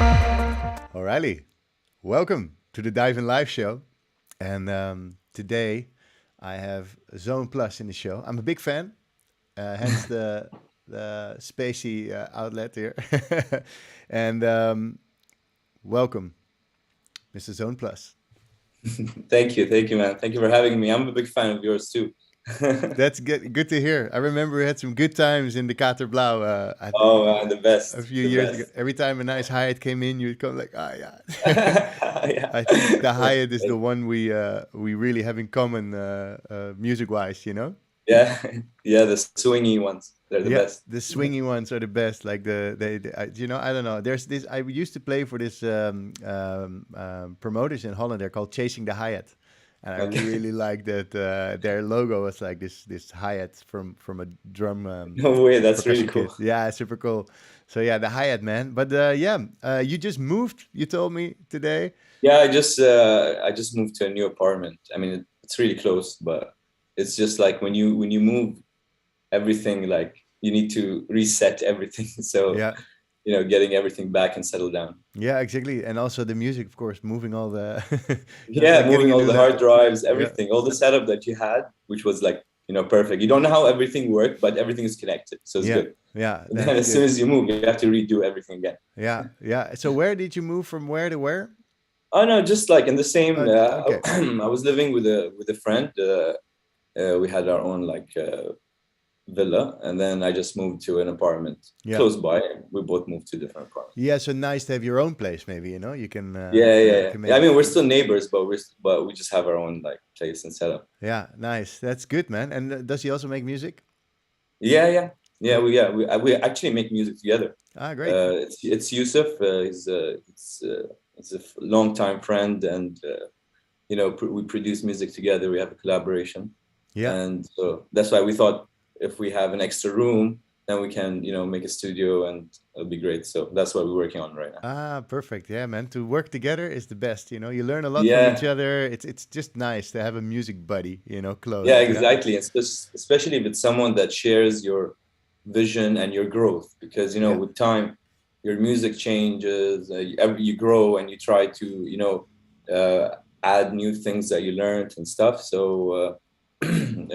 Alrighty, welcome to the Dive in Live show. And today I have Zone Plus in the show. I'm a big fan, hence the spacey outlet here. and welcome, Mr. Zone Plus. Thank you, man. Thank you for having me. I'm a big fan of yours too. That's good to hear. I remember we had some good times in the Kater Blau. Oh man, the A best, few the years ago. best. Every time a nice hi-hat came in, you'd come like, ah, yeah. Yeah, I think the that's hi-hat is the great. one we really have in common, music-wise. Yeah, yeah, the swingy ones. They're the Yeah, best. the swingy ones are the best. Like I don't know. There's this. I used to play for this promoters in Holland. They're called Chasing the Hi-Hat, and I Okay. really like that. Their logo was like this hi-hat from a drum No way, that's really percussion cool. kit. Yeah, super cool. So yeah, the hi-hat man. But yeah, you just moved. You told me today. Yeah, I just moved to a new apartment. I mean, it's really close, but it's just like when you move everything, like you need to reset everything. So, Yeah, getting everything back and settle down. yeah, exactly. And also the music, of course, moving all the. That's Yeah, like getting moving a all new the hard laptop. drives, Yeah. everything, all the setup that you had, which was like, perfect. You don't know how everything worked, but everything is connected. So it's Yeah, good. yeah, And then that's as soon good. as you move, you have to redo everything again. Yeah, yeah. So where did you move from where to where? Oh no, just like in the same. Okay. I was living with a friend. We had our own like villa, and then I just moved to an apartment Yeah. close by. We both moved to different apartments. Yeah, so nice to have your own place maybe, you can Yeah, yeah, yeah. can Yeah, I maybe mean, we're still neighbors, but we just have our own like place and setup. yeah, nice. That's good, man. And does he also make music? Yeah, yeah, yeah. Cool. We actually make music together. Ah, great. It's Yusuf. He's a long time friend, and we produce music together. We have a collaboration, Yeah. and so that's why we thought if we have an extra room, then we can make a studio, and it'll be great. So that's what we're working on right now. Ah, perfect. Yeah, man. To work together is the best, You learn a lot from each Yeah, other. It's just nice to have a music buddy, yeah, close. Yeah. exactly. Especially with someone that shares your vision and your growth, because Yeah. with time, your music changes. You grow and you try to add new things that you learned and stuff. So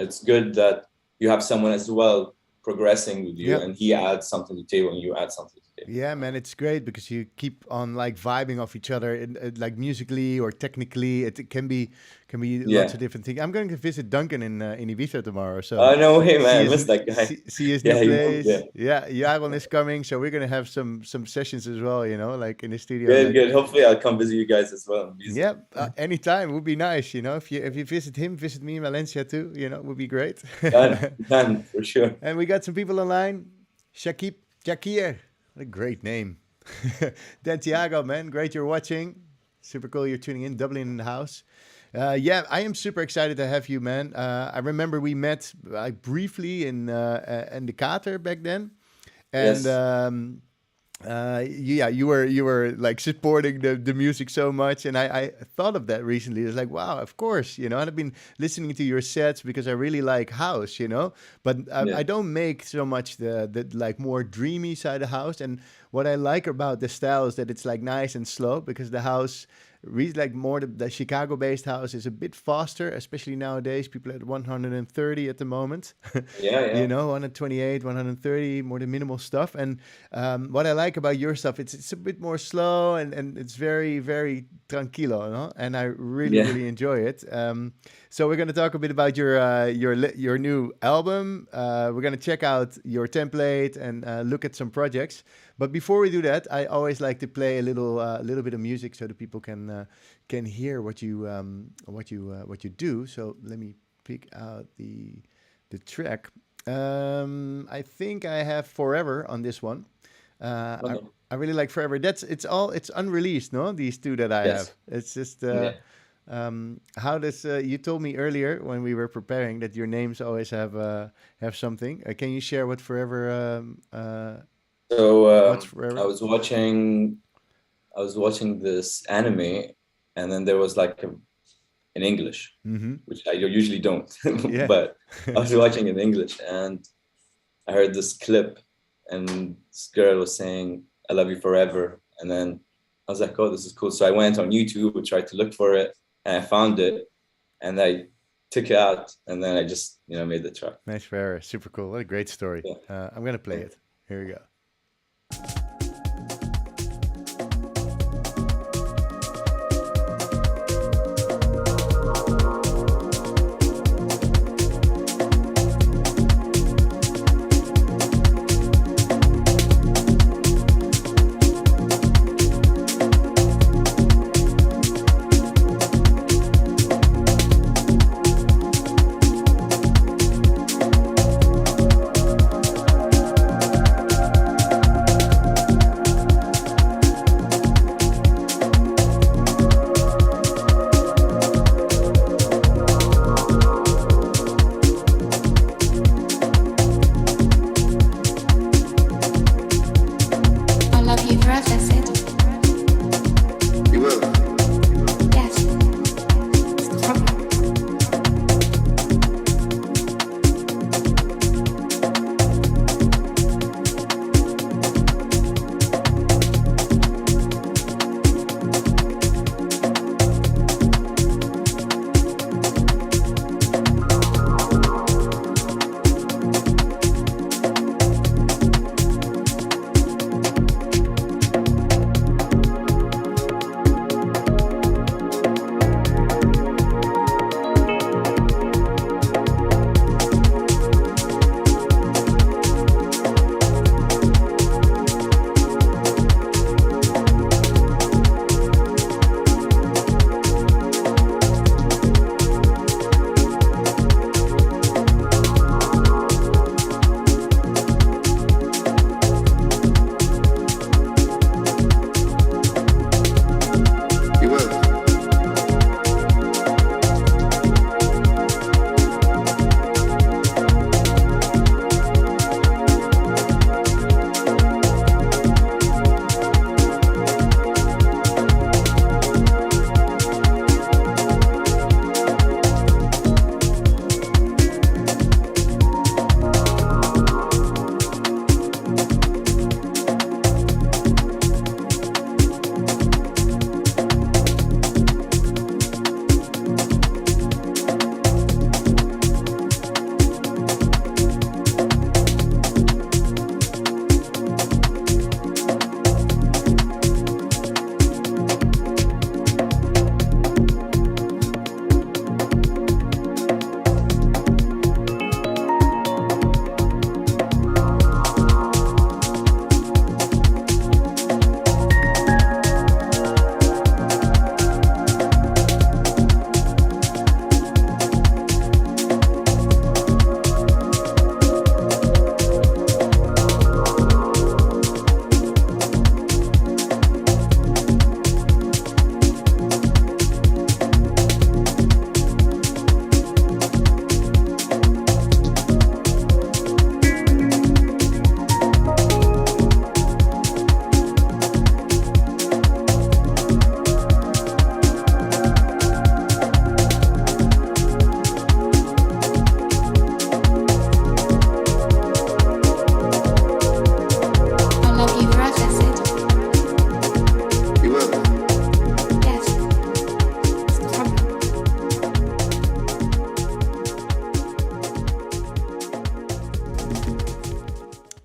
it's good that you have someone as well progressing with you, Yeah. and he adds something to the table, and you add something to the table. Yeah, man, it's great because you keep on like vibing off each other, like musically or technically. It can be lots Yeah. of different things. I'm going to visit Duncan in Ibiza tomorrow, so Oh no way, man! see I his miss that guy. see his new Yeah, he moved. place. Yeah, Yeah, Jaron is coming, so we're gonna have some sessions as well. Like in the studio. good, Like, good. Hopefully, I'll come visit you guys as well. yeah, anytime would be nice. If you visit him, visit me in Valencia too. Would be great. Done for sure. And we got some people online. Shakib Jakir, what a great name. Dan Tiago, man, great you're watching. Super cool you're tuning in. Dublin in the house. Yeah, I am super excited to have you, man. I remember we met briefly in the Kater back then, and Yes. yeah, you were like supporting the music so much, and I thought of that recently. It's like, wow, of course, and I've been listening to your sets because I really like house, but Yeah. I don't make so much the like more dreamy side of house. And what I like about the style is that it's like nice and slow, because the house really like more the Chicago-based house is a bit faster, especially nowadays. People at 130 at the moment, Yeah, yeah. 128, 130, more the minimal stuff. And what I like about your stuff, it's a bit more slow, and it's very, very tranquilo, and I really, Yeah. really enjoy it. So we're going to talk a bit about your new album. We're going to check out your template and look at some projects. But before we do that, I always like to play a little bit of music so that people can hear what you do. So let me pick out the track. I think I have Forever on this one. Uh, I, Okay. I really like Forever. It's unreleased, no? These two that I have. Yes. It's just Yeah. how does you told me earlier when we were preparing that your names always have something. Can you share So what's I Forever? was watching this anime, and then there was like in English, Mm-hmm. which I usually don't, Yeah. but I was watching in English, and I heard this clip, and this girl was saying, "I love you forever," and then I was like, oh, this is cool. So I went on YouTube and tried to look for it, and I found it, and I took it out, and then I just, made the track. Nice, fair, super cool. What a great story. Yeah. I'm gonna play it. Here we go.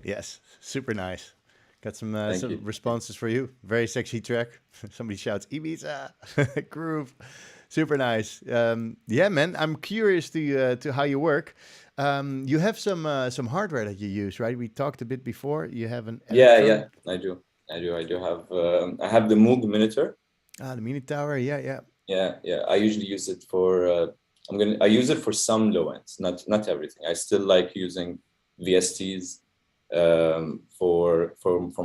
Yes, super nice. Got some You. responses for you. Very sexy track. Somebody shouts Ibiza groove. Super nice. Yeah, man. I'm curious to how you work. You have some hardware that you use, right? We talked a bit before. You have an Yeah, I do. I do have. I have the Moog Minotaur. The Mini Tower. Yeah. Yeah. I usually use it for. I use it for some low ends, not everything. I still like using VSTs for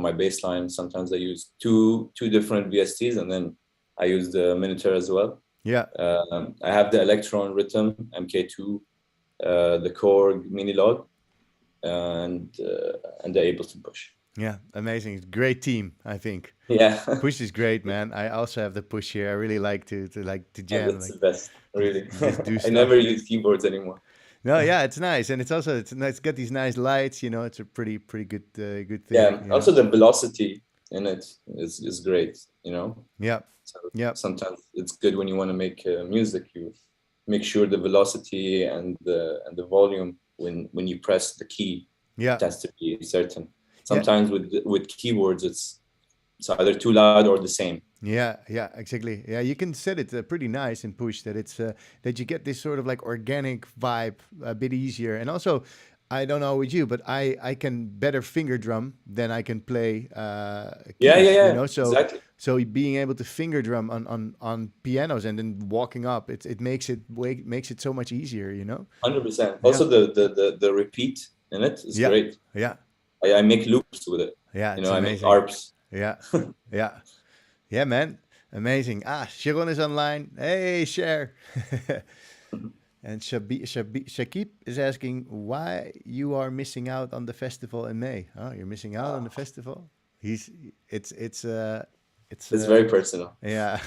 my bassline. Sometimes I use two different VSTs, and then I use the Minotaur as well. Yeah. I have the Electron Rhythm MK2, the Korg Mini Log, and the Ableton Push. Yeah, amazing. Great team, I think. Yeah. Push is great, man. I also have the Push here. I really like to jam. That's the best, really. Just do I stuff. never use keyboards anymore. No, yeah, it's nice, and it's nice. It's got these nice lights. It's a pretty good thing. Yeah. Also, the velocity in it is great. you know. Yeah. So Yeah. sometimes it's good when you want to make music, you make sure the velocity and the volume when you press the key, Yeah. it has to be certain. Yeah. Sometimes with keyboards, it's either too loud or the same. Yeah, yeah, exactly. Yeah, you can set it pretty nice and push that it's that you get this sort of like organic vibe a bit easier. And also, I don't know with you, but I can better finger drum than I can play Yeah, yeah, keys. You yeah, know, so exactly. being able to finger drum on pianos and then walking up, it makes it so much easier. You know. 100%. Yeah, Also, the repeat in it is yeah, great. yeah, I make loops with it. yeah. You It's know, I make amazing. arps. Yeah, yeah. Yeah, man. Amazing. Ah, Sharon is online. Hey, share. And Shakib is asking why you are missing out on the festival in May. Oh, you're missing out on the festival? He's it's It's very personal. yeah.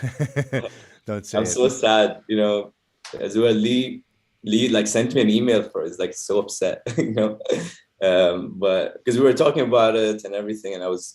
Don't say I'm it. so sad, you know, as well. Lee like sent me an email for it. He's like so upset, you know. But because we were talking about it and everything, and I was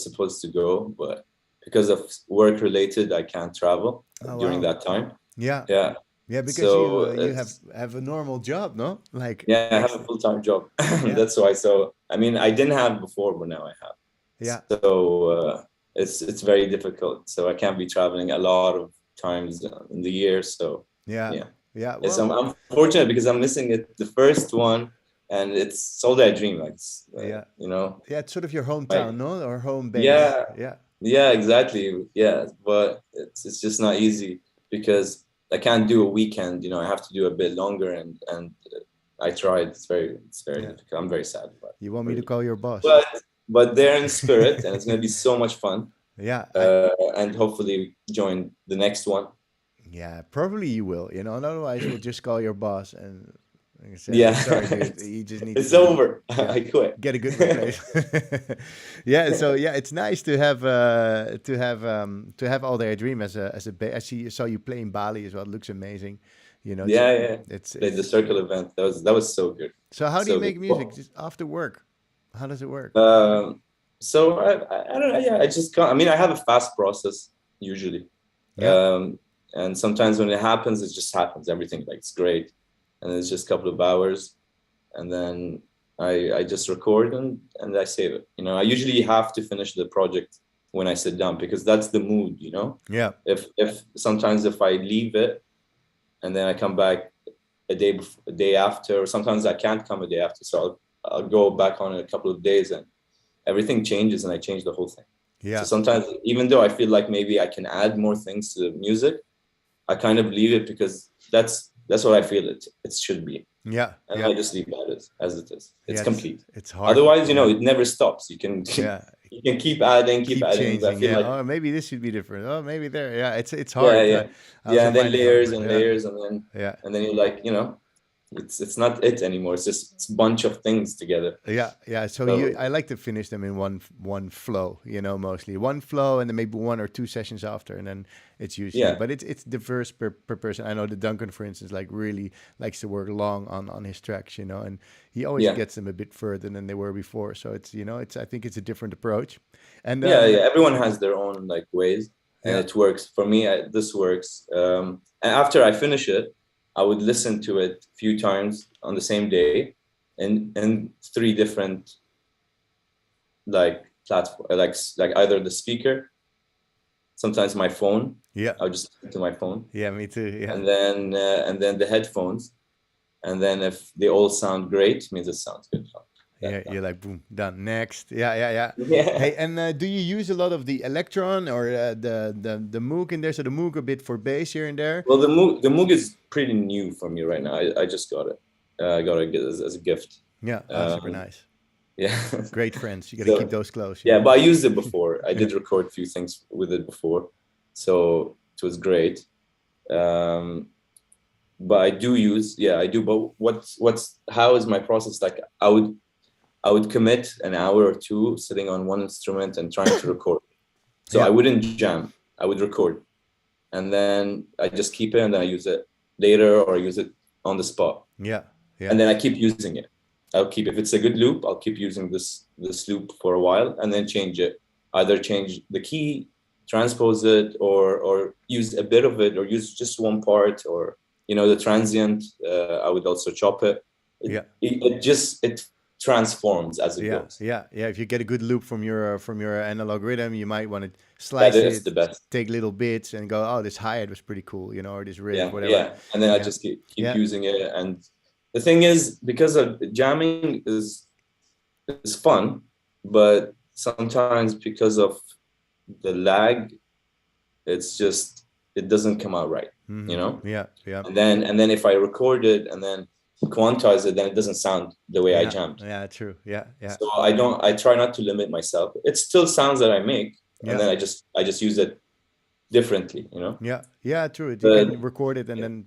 supposed to go, but because of work related, I can't travel Oh during wow. that time. Yeah. Yeah. Yeah, because So you it's have a normal job, no? Like yeah, I have a extra. full-time job. Yeah. That's why. So I mean, I didn't have before, but now I have. Yeah. So it's very difficult. So I can't be traveling a lot of times in the year. So Yeah. yeah, Yeah. it's Well, I'm fortunate because I'm missing it the first one, and it's all that dream. Like yeah. you know, Yeah, it's sort of your hometown, like no? Or home base. yeah, Yeah. yeah, exactly. Yeah, but it's just not easy because I can't do a weekend. You know, I have to do a bit longer, and I tried. It's very Yeah. difficult. I'm very sad about You want me to it. call your boss? But they're in spirit, and it's gonna be so much fun. Yeah, I And hopefully join the next one. yeah, probably you will, you know, and otherwise we'll just call your boss and like I say, Yeah, sorry, dude, he just needs it's to, over. yeah, I quit. get a good replacement. Yeah, so yeah, it's nice to have all their dream as a I saw you play in Bali as well. It looks amazing, you know. Yeah, yeah. Played the It's circle event. That was so good, so how do you so good. make music just after work? How does it work? So I don't know. Yeah, I just can't. I mean, I have a fast process usually, Yeah, um, and sometimes when it happens, it just happens. Everything like it's great, and it's just a couple of hours, and then I just record and I save it. You know, I usually have to finish the project when I sit down because that's the mood. You know, yeah, if sometimes if I leave it and then I come back a day after, or sometimes I can't come a day after, so I'll go back on in a couple of days and everything changes and I change the whole thing. So yeah, sometimes, even though I feel like maybe I can add more things to the music, I kind of leave it because that's what I feel it should be, yeah, and yeah, I just leave that as it is. It's yeah. complete. It's hard. Otherwise, you know, Yeah, it never stops. You can yeah. you can keep Keep adding. But I changing. feel Yeah. like Oh, maybe this should be different. Oh, maybe there. Yeah. It's yeah, hard. yeah, I yeah, also and then find it hard. layers and Yeah. layers, Yeah. and then you're like, you know, it's not it anymore. It's a bunch of things together. Yeah. Yeah. So I So like to finish them in one flow. You know, mostly one flow, and then maybe one or two sessions after, and then it's usually. yeah, But it's diverse per person. I know the Duncan, for instance, like really likes to work long on his tracks. You know, and he always yeah, gets them a bit further than they were before. So it's it's I think it's a different approach, and yeah, yeah. Everyone has their own like ways, and yeah, it works for me. This works. And after I finish it, I would listen to it a few times on the same day, and three different like platform, like either the speaker, sometimes my phone. yeah, I'll just listen to my phone, yeah. Me too. Yeah. and then the headphones, and then if they all sound great, means it sounds good. Yeah, That done. you're like boom, done. Next. Yeah, yeah, yeah. Yeah. Hey, and do you use a lot of the Electron or the Moog in there? So the Moog a bit for bass here and there. Well, the Moog is pretty new for me right now. I just got it. I got it as a gift. Yeah, super Um, nice. yeah. Great friends. You got to keep So those close, you yeah, know. but I used it before. I Yeah, did record a few things with it before, so it was great. Um, but I do use, yeah, I do. But what's how is my process like? I would commit an hour or two sitting on one instrument and trying to record. So I yeah, wouldn't jam. I would record, and then I just keep it, and then I use it later or I use it on the spot, yeah, and yeah, then I keep using it. I'll keep if it's a good loop, I'll keep using this loop for a while, and then change it either change the key, transpose it, or use a bit of it, or use just one part, or the transient. I would also chop it. Yeah. It transforms as it Yeah, goes. yeah, yeah. If you get a good loop from your analog rhythm, you might want to That slice is it, the best. take little bits, and go, "Oh, this hi-hat was pretty cool," or this riff, Yeah, whatever. yeah. And then I Yeah, just keep yeah, using it. And the thing is, because of jamming is fun, but sometimes because of the lag, it doesn't come out right, yeah, yeah, and then if I record it and then quantize it, then it doesn't sound the way I yeah, jammed. yeah. True. Yeah, yeah, So I try not to limit myself. It still sounds that I make, and yeah, then I just use it differently, yeah, yeah. True. You but can record it and yeah. then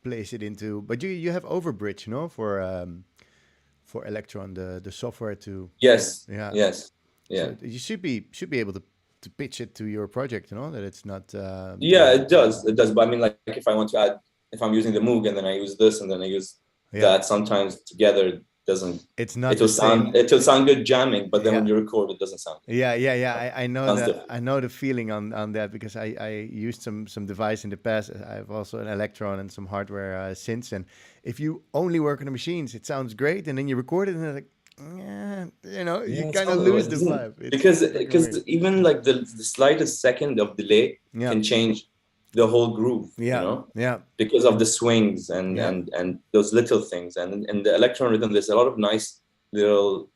place it into. But you have Overbridge, for Electron, the software to. Yes, Yeah. yes, yeah. So you should be able to pitch it to your project, that it's not. Yeah, it does, but I mean, like if I want to add, if I'm using the Moog and then I use this and then I use Yeah. that, sometimes together it doesn't It's not it the will same. sound good jamming, but then when Yeah. you record it doesn't sound good. Yeah, yeah, yeah. I know Sounds that. different. I know the feeling on that because I used some device in the past. I have also an Electron and some hardware synths. And if you only work on the machines, it sounds great. And then you record it, and it's like, yeah, you Yeah, kind of it lose the doesn't, vibe. It's freaking because weird. even like the slightest second of delay Yeah, can change the whole groove, yeah, yeah, because of the swings and yeah, those little things. And in the electron rhythm, there's a lot of nice little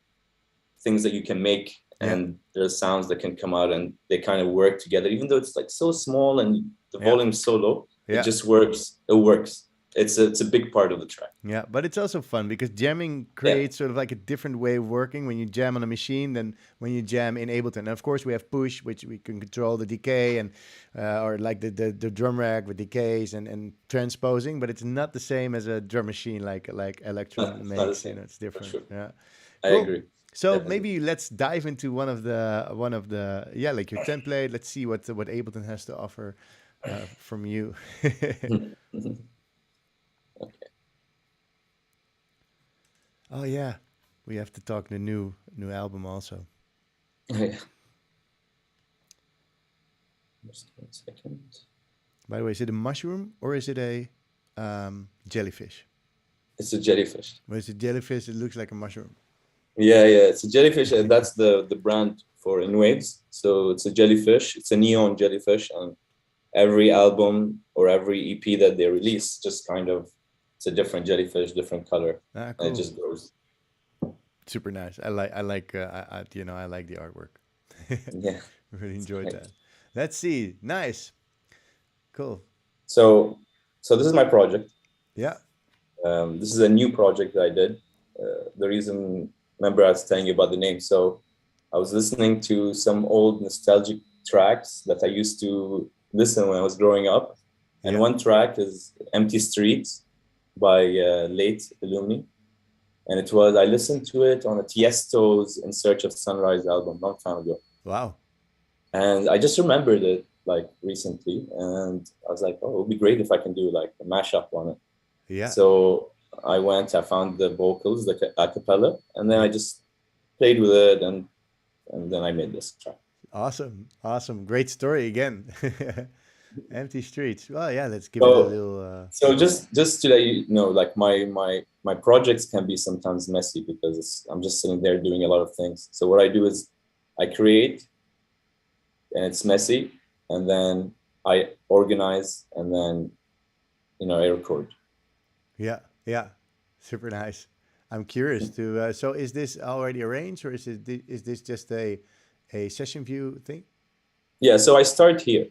things that you can make, yeah, and there's sounds that can come out, and they kind of work together, even though it's like so small and the yeah, volume is so low. It yeah. just works. It works. It's a big part of the track. Yeah, but it's also fun because jamming Yeah, creates sort of like a different way of working when you jam on a machine than when you jam in Ableton. And of course, we have push, which we can control the decay and or like the drum rack with decays and transposing. But it's not the same as a drum machine like Electron it's not the makes. same, It's for different. sure. Yeah, I cool. agree. So Definitely. maybe let's dive into one of the like your template. Let's see what Ableton has to offer from you. Oh yeah, we have to talk the new album also. Yeah. Just 1 second. By the way, is it a mushroom or is it a jellyfish? It's a jellyfish. Well, it's a jellyfish. It looks like a mushroom. Yeah, yeah. It's a jellyfish, and that's the brand for In Waves. So it's a jellyfish. It's a neon jellyfish, and every album or every EP that they release, just kind of, it's a different jellyfish, different color, Ah, and it cool. just grows. Super nice. I like the artwork. Yeah. Really enjoyed Right. that. Let's see. Nice. Cool. So this is my project. Yeah. This is a new project that I did. The reason, remember, I was telling you about the name. So I was listening to some old nostalgic tracks that I used to listen when I was growing up. And Yeah. one track is Empty Streets by late Illumi. And I listened to it on a Tiesto's In Search of Sunrise album long time ago. Wow. And I just remembered it like recently. And I was like, oh, it would be great if I can do like a mashup on it. Yeah. So I found the vocals, the a cappella, and then Yeah. I just played with it, and then I made this track. Awesome. Awesome. Great story again. Empty streets. Well, yeah. Let's give it a So little. so just to let you know, like my projects can be sometimes messy because I'm just sitting there doing a lot of things. So what I do is I create, and it's messy, and then I organize, and then I record. Yeah. Yeah. Super nice. I'm curious to. So, is this already arranged, or is this just a session view thing? Yeah, so I start here.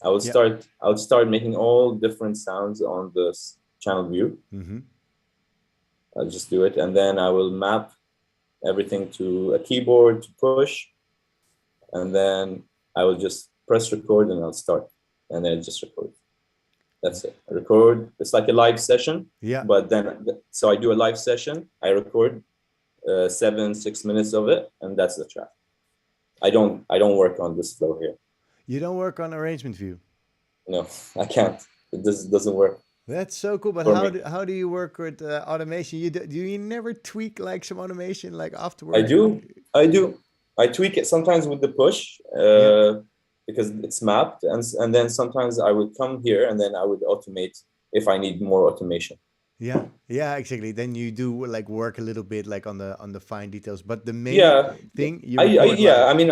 Yeah. I would start making all different sounds on this channel view. Mm-hmm. I'll just do it, and then I will map everything to a keyboard to push, and then I will just press record, and I'll start, and then just record. That's it. I record. It's like a live session, Yeah. but then so I do a live session. I record 6 minutes of it, and that's the track. I don't work on this flow here. You don't work on arrangement view. No, I can't. It doesn't work That's so cool. But for how me. do you work with automation? Do you never tweak like some automation like I afterwards? do. I do. I tweak it sometimes with the push Yeah. because it's mapped, and then sometimes I would come here and then I would automate if I need more automation. Yeah, yeah, exactly. Then you do like work a little bit like on the fine details, but the main Yeah, thing you record yeah. live. I mean,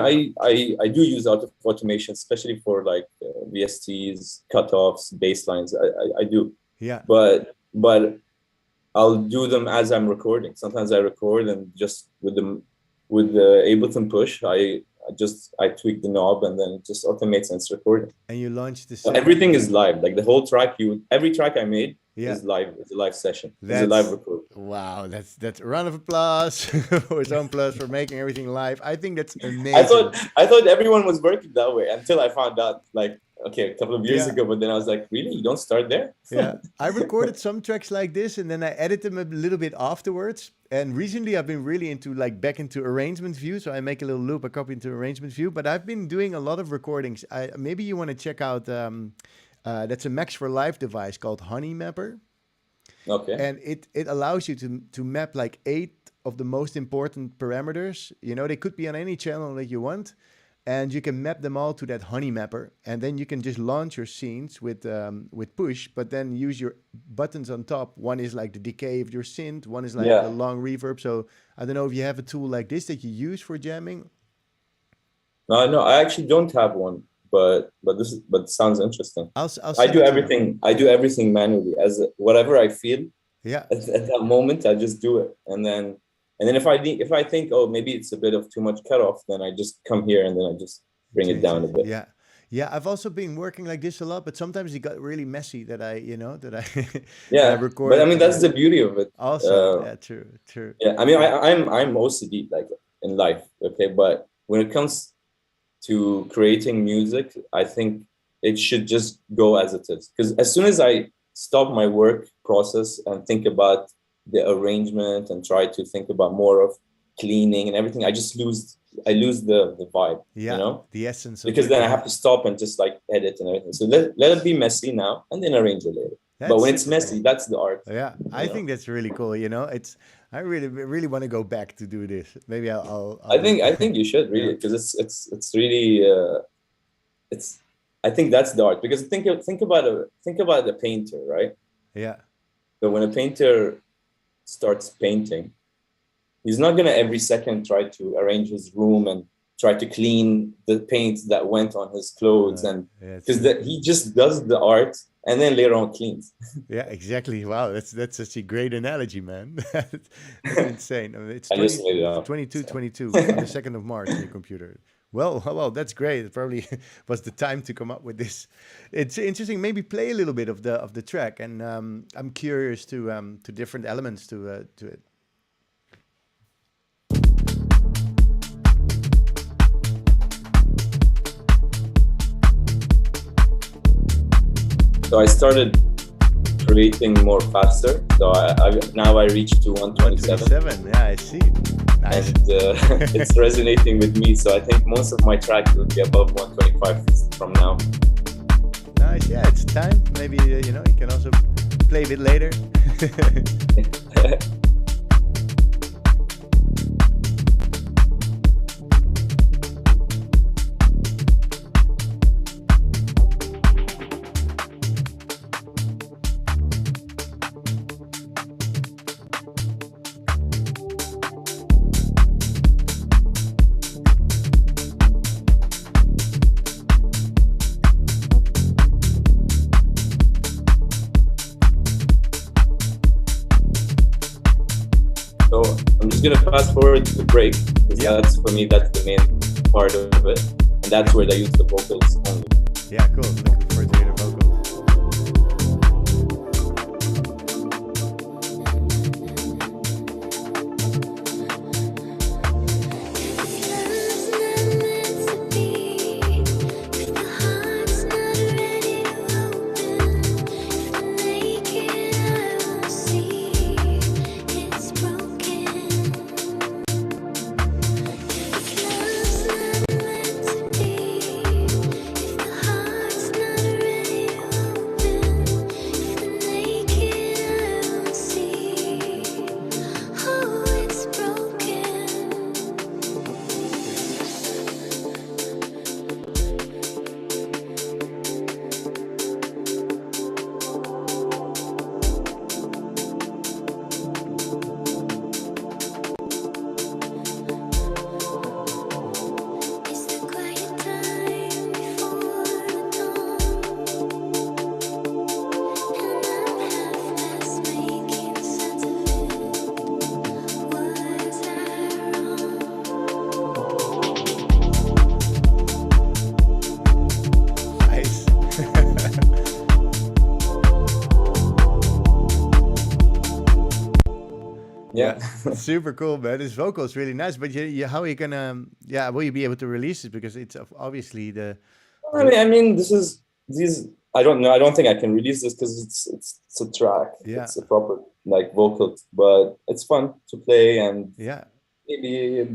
I do use automation, especially for like VSTs, cutoffs, basslines. I do, Yeah, but I'll do them as I'm recording. Sometimes I record and just with the Ableton push, I tweak the knob and then it just automates and it's recording. and you launch the So set. everything is live. Like the whole track, every track I made Yeah, is live. It's a live session. It's a live that's record. wow. That's a round of applause for Zone Plus for making everything live. I think that's I amazing. thought I thought everyone was working that way until I found out like okay a couple of years Yeah. ago. But then I was like, really, you don't start there? Yeah, I recorded some tracks like this and then I edit them a little bit afterwards. And recently I've been really into like back into arrangement view. So I make a little loop, I copy into arrangement view. But I've been doing a lot of recordings. Maybe you want to check out, that's a Max for Live device called Honey Mapper. Okay. And it allows you to map like 8 of the most important parameters. You know, they could be on any channel that you want. And you can map them all to that honey mapper, and then you can just launch your scenes with push, but then use your buttons on top. One is like the decay of your synth, one is like the Yeah. long reverb. So I don't know if you have a tool like this that you use for jamming. No, I actually don't have one, but it sounds interesting. I'll I send do it to you. everything. I do everything manually as whatever I feel Yeah, at that moment. I just do it, and then if I think oh maybe it's a bit of too much cutoff, then I just come here and then I just bring it change down it. a bit. Yeah. Yeah, I've also been working like this a lot, but sometimes it got really messy that I, that I that I Yeah, but I recorded mean and that's I the beauty of it. also, yeah, true, true. Yeah, I mean I'm OCD like in life, okay, but when it comes to creating music, I think it should just go as it is. Because as soon as I stop my work process and think about the arrangement and try to think about more of cleaning and everything, I lose the vibe, Yeah, the essence of because it. then I Yeah, have to stop and just like edit and everything. So let it be messy now and then arrange it later. But that's when it's super messy, cool. that's the art, Yeah, you I know. think that's really cool. It's I really want to go back to do this. Maybe I'll I do. think I think you should Yeah, really because it's really it's I think that's the art because think about the painter, right? yeah, So when a painter starts painting, he's not gonna every second try to arrange his room and try to clean the paint that went on his clothes and yeah, because true. he just does the art and then later on cleans. Yeah, exactly. Wow, that's such a great analogy, man. That's insane. I mean, it's I just made it up. 22 on the 2nd of March on your computer. Well, that's great. It probably was the time to come up with this. It's interesting. Maybe play a little bit of the track, and I'm curious to different elements to it. So I started creating more faster. So now I reached to 127. 127. Yeah, I see. Nice. And it's resonating with me. So I think most of my tracks will be above 125 from now. Nice. Yeah, it's time. Maybe you can also play a bit later. So I'm just gonna fast forward to the break because Yeah. that's for me that's the main part of it, and that's where I use the vocals only. Yeah, cool. Looking forward to hear the vocals. Yeah, Yeah. super cool, man. His vocal is really nice, but how are you gonna? Yeah, will you be able to release it? Because it's obviously the I mean, this is these. I don't know. I don't think I can release this because it's a track. yeah, It's a proper like vocal, but it's fun to play and yeah, maybe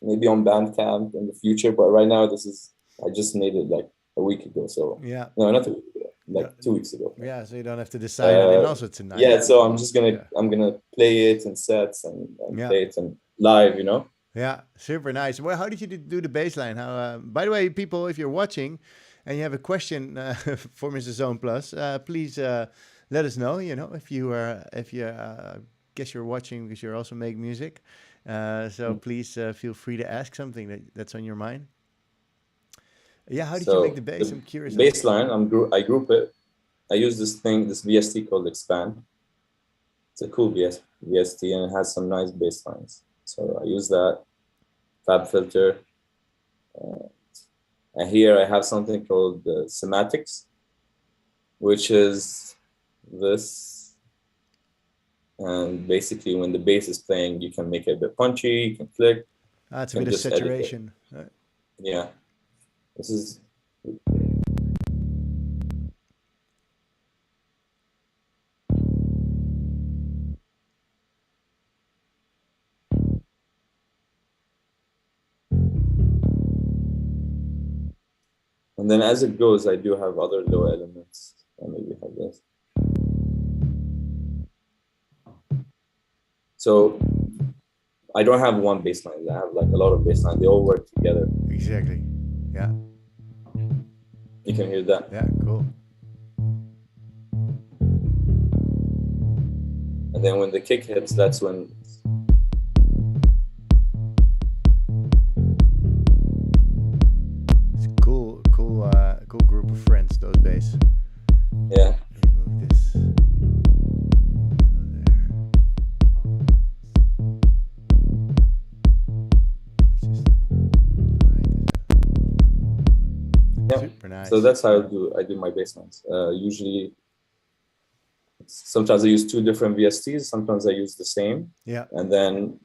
maybe on Bandcamp in the future. But right now, this is I just made it like a week ago. So yeah. no, not a week ago, No, like 2 weeks ago. yeah, so you don't have to decide on it. And Uh, also, it's a nice. yeah, so I'm just Yeah, I'm gonna play it in sets and yeah, play it in live. You know. yeah. Super nice. Well, how did you do the bass line? How? By the way, people, if you're watching and you have a question for Mr. Zone Plus, please let us know. You know, if you guess you're watching because you're also making music. So please feel free to ask something that's on your mind. Yeah, how did you make So the bass? the I'm curious on bass line, I group it. I use this VST called Expand. It's a cool VST and it has some nice bass lines. So I use that Fab Filter. Uh, and here I have something called Semantics, which is this. And basically, when the bass is playing, you can make it a bit punchy. You can click. it's a You bit can of just edit it. saturation. Yeah, this is. And then as it goes, I do have other low elements. I maybe have this. So I don't have one bass line. I have like a lot of bass lines. They all work together. Exactly. Yeah. You can hear that. Yeah. Cool. And then when the kick hits, that's when. It's cool group of friends. Those bass. Yeah. Let me move this. Go there. Let's just hide this. Yeah. Super nice. So that's how I do my bass lines. Usually, sometimes I use 2 different VSTs. Sometimes I use the same. Yeah. And then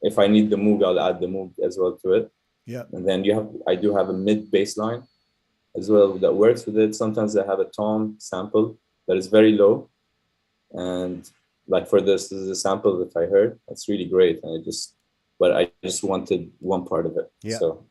if I need the Moog, I'll add the Moog as well to it. Yeah. And then I do have a mid bass line as well that works with it. Sometimes I have a tom sample that is very low. And like for this is a sample that I heard. It's really great. And I just wanted one part of it. Yeah. So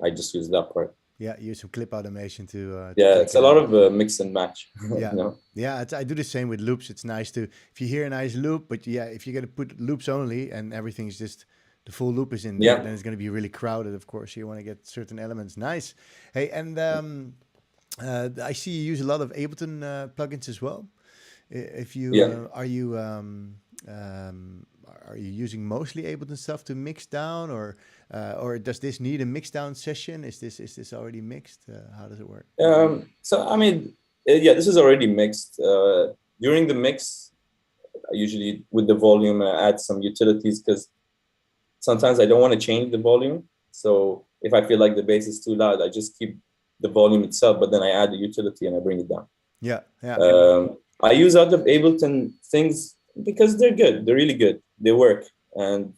I just use that part. Yeah, use some clip automation to Yeah, take it's it a lot out. of mix and match. Yeah. You know? Yeah, I do the same with loops. It's nice to if you hear a nice loop, but yeah, if you're gonna put loops only and everything's just the full loop is in there, Yeah. then it's gonna be really crowded. Of course, you want to get certain elements. Nice. Hey, and I see you use a lot of Ableton plugins as well. If you Yeah. are you using mostly Ableton stuff to mix down, or does this need a mix down session? Is this already mixed? How does it work? So I mean, yeah, this is already mixed. During the mix, I usually with the volume I add some utilities because sometimes I don't want to change the volume. So if I feel like the bass is too loud, I just keep the volume itself, but then I add the utility and I bring it down. Yeah, yeah. I use other Ableton things because they're good. They're really good. They work. And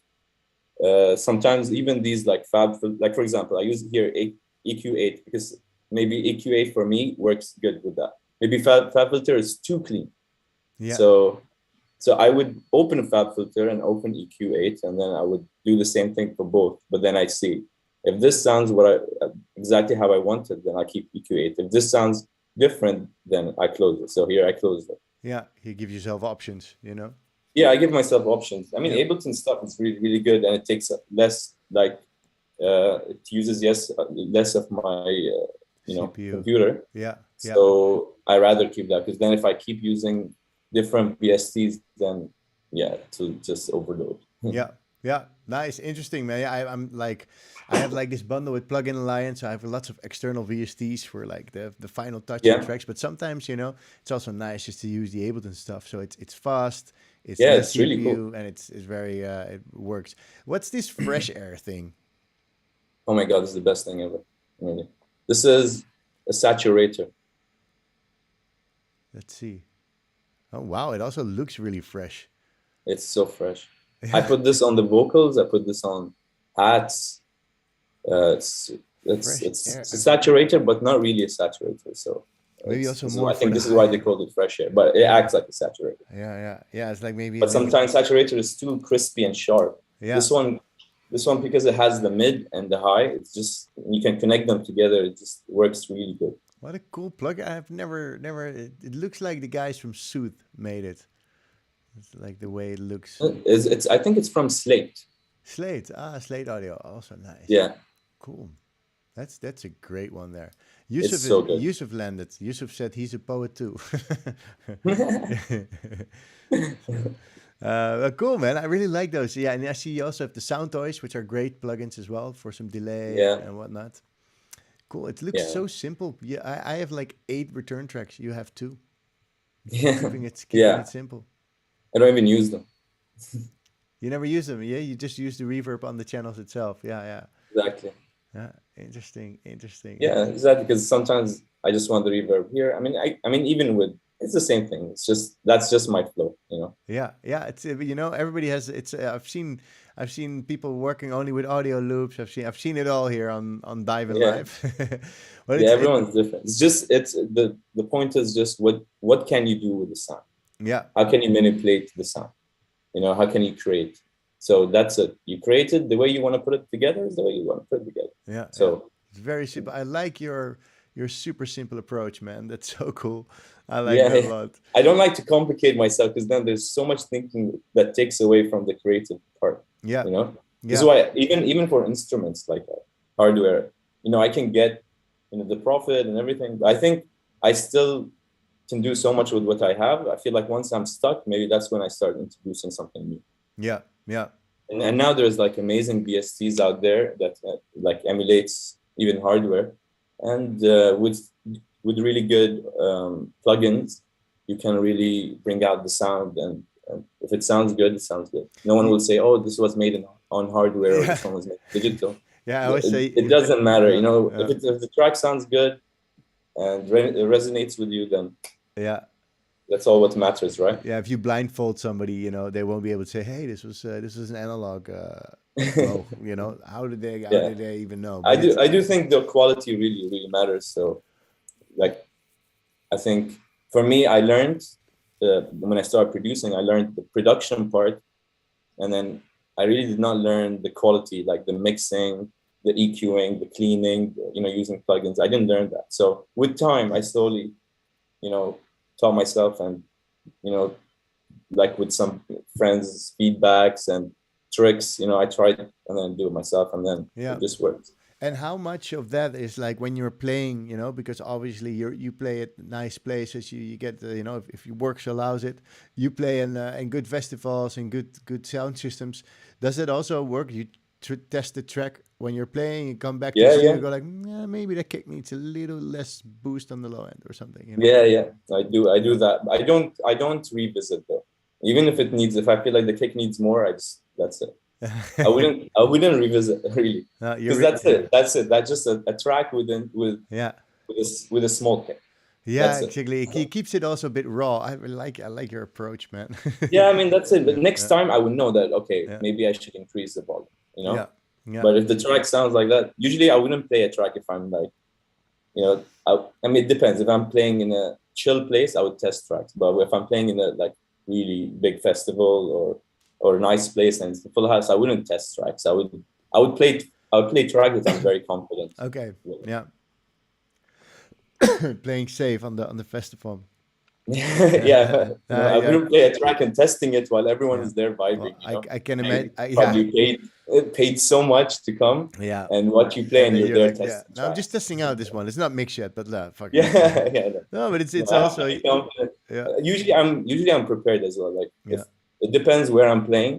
sometimes even these like like for example, I use here EQ8 because maybe EQ8 for me works good with that. Maybe Fab Filter is too clean. Yeah. So I would open a Fab Filter and open EQ8, and then I would do the same thing for both. But then I see if this sounds exactly how I wanted, then I keep EQ8. If this sounds different, then I close it. So here I close it. Yeah, you give yourself options, you know? Yeah, I give myself options. I mean, Yep. Ableton stuff is really, really good, and it takes less, like, it uses less of my, CPU. computer. Yeah, yeah. So I rather keep that because then if I keep using different VSTs, then yeah, to just overload. Yeah, yeah, nice, interesting, man. Yeah, I have like this bundle with Plugin Alliance. So I have lots of external VSTs for like the final touching Yeah. tracks. But sometimes, it's also nice just to use the Ableton stuff. So it's fast, it's Yeah, less it's really CPU, cool. and it's very it works. What's this fresh air thing? Oh my God, this is the best thing ever. Really. This is a saturator. Let's see. Oh wow, it also looks really fresh. It's so fresh. I put this on the vocals. I put this on hats. It's Fresh air. it's a saturator, but not really a saturator. So Maybe also this is, more I for think the this is why they high. called it fresh air, but it acts like a saturator. Yeah. It's like maybe But sometimes saturator is too crispy and sharp. yeah. This one, because it has the mid and the high, it's just, you can connect them together. It just works really good. What a cool plug! I've never. It looks like the guys from Sooth made it. It's like the way it looks. It's I think it's from Slate. Slate, Slate Audio, also nice. Yeah, Cool. That's a great one there. it's so good. Yusuf landed. Yusuf said he's a poet too. Cool, man. I really like those. Yeah, and I see you also have the sound toys, which are great plugins as well for some delay Yeah, and whatnot. Cool. It looks yeah, so simple. Yeah, I have like 8 return tracks. You have 2. yeah, Keeping yeah. it simple. I don't even use them. You never use them, yeah? You just use the reverb on the channels itself. Exactly. Yeah. Interesting. Yeah, exactly. Because sometimes I just want the reverb here. I mean, even with, it's the same thing. It's just, that's just my flow, you know. Yeah. It's everybody has. It's I've seen people working only with audio loops. I've seen it all here on Daamen Yeah, Live. But yeah. it Everyone's different. It's just, it's the point is just what can you do with the sound? yeah How can you manipulate the sound? You know, how can you create? So that's it. You create it the way you want to put it together is the way you want to put it together. yeah. So It's very simple. I like your super simple approach, man. That's so cool. I like yeah, that a lot. I don't like to complicate myself because then there's so much thinking that takes away from the creative part. Yeah, You know, this is yeah, why even for instruments like hardware, you know, I can get, you know, the profit and everything. But I think I still can do so much with what I have. I feel like once I'm stuck, maybe that's when I start introducing something new. yeah. And now there's like amazing BSTs out there that like emulates even hardware, and with really good plugins, you can really bring out the sound. And if it sounds good, it sounds good. No one will say, "Oh, this was made on hardware," or Yeah, "This one was made digital." yeah. I always say, It doesn't matter, you know. yeah. If the track sounds good and it resonates with you, then Yeah, that's all what matters, right? yeah. If you blindfold somebody, they won't be able to say, "Hey, this was an analog flow." How Yeah, did they even know? But it's I do think the quality really matters. So like, I think for me, I learned when I started producing, I learned the production part, and then I really did not learn the quality, like the mixing, the EQing, the cleaning, you know, using plugins. I didn't learn that. So with time, I slowly, you know, taught myself, and, you know, like with some friends' feedbacks and tricks, you know, I tried and then do it myself, and then yeah. it just worked. And how much of that is like when you're playing, because obviously you play at nice places, you get if your works allows it, you play in good festivals and good sound systems. Does it also work? You test the track when you're playing, you come back to the Yeah, studio, yeah. go like, maybe that kick needs a little less boost on the low end or something, Yeah, I do that. I don't revisit though. Even if if I feel like the kick needs more, that's it. I wouldn't revisit really, because that's it. That's it. That's just a track Yeah. with a small kick. Yeah, That's it. exactly. He keeps it also a bit raw. I like your approach, man. Yeah, I mean, that's it. But Yeah, next time I would know that, okay, yeah, maybe I should increase the volume, you yeah, know? yeah, But if the track sounds like that, usually I wouldn't play a track if I'm like, you know, I mean, it depends. If I'm playing in a chill place, I would test tracks. But if I'm playing in a like really big festival or a nice place and it's a full house, I wouldn't test tracks. I would play track that I'm very confident Okay. with. Yeah. Playing safe on the festival. Yeah, you know, I Yeah, wouldn't play a track and testing it while everyone yeah. is there vibing. Well, You know, I can and imagine. Yeah, probably paid so much to come, yeah. and what you play, And and then you're you're there like, yeah. testing No, I'm just tracks. testing out this one. It's not mixed yet, but fuck it. Yeah, yeah. No, No, but it's no, it's I have to also be confident. yeah, Usually I'm prepared as well. Like if yeah, it depends where I'm playing,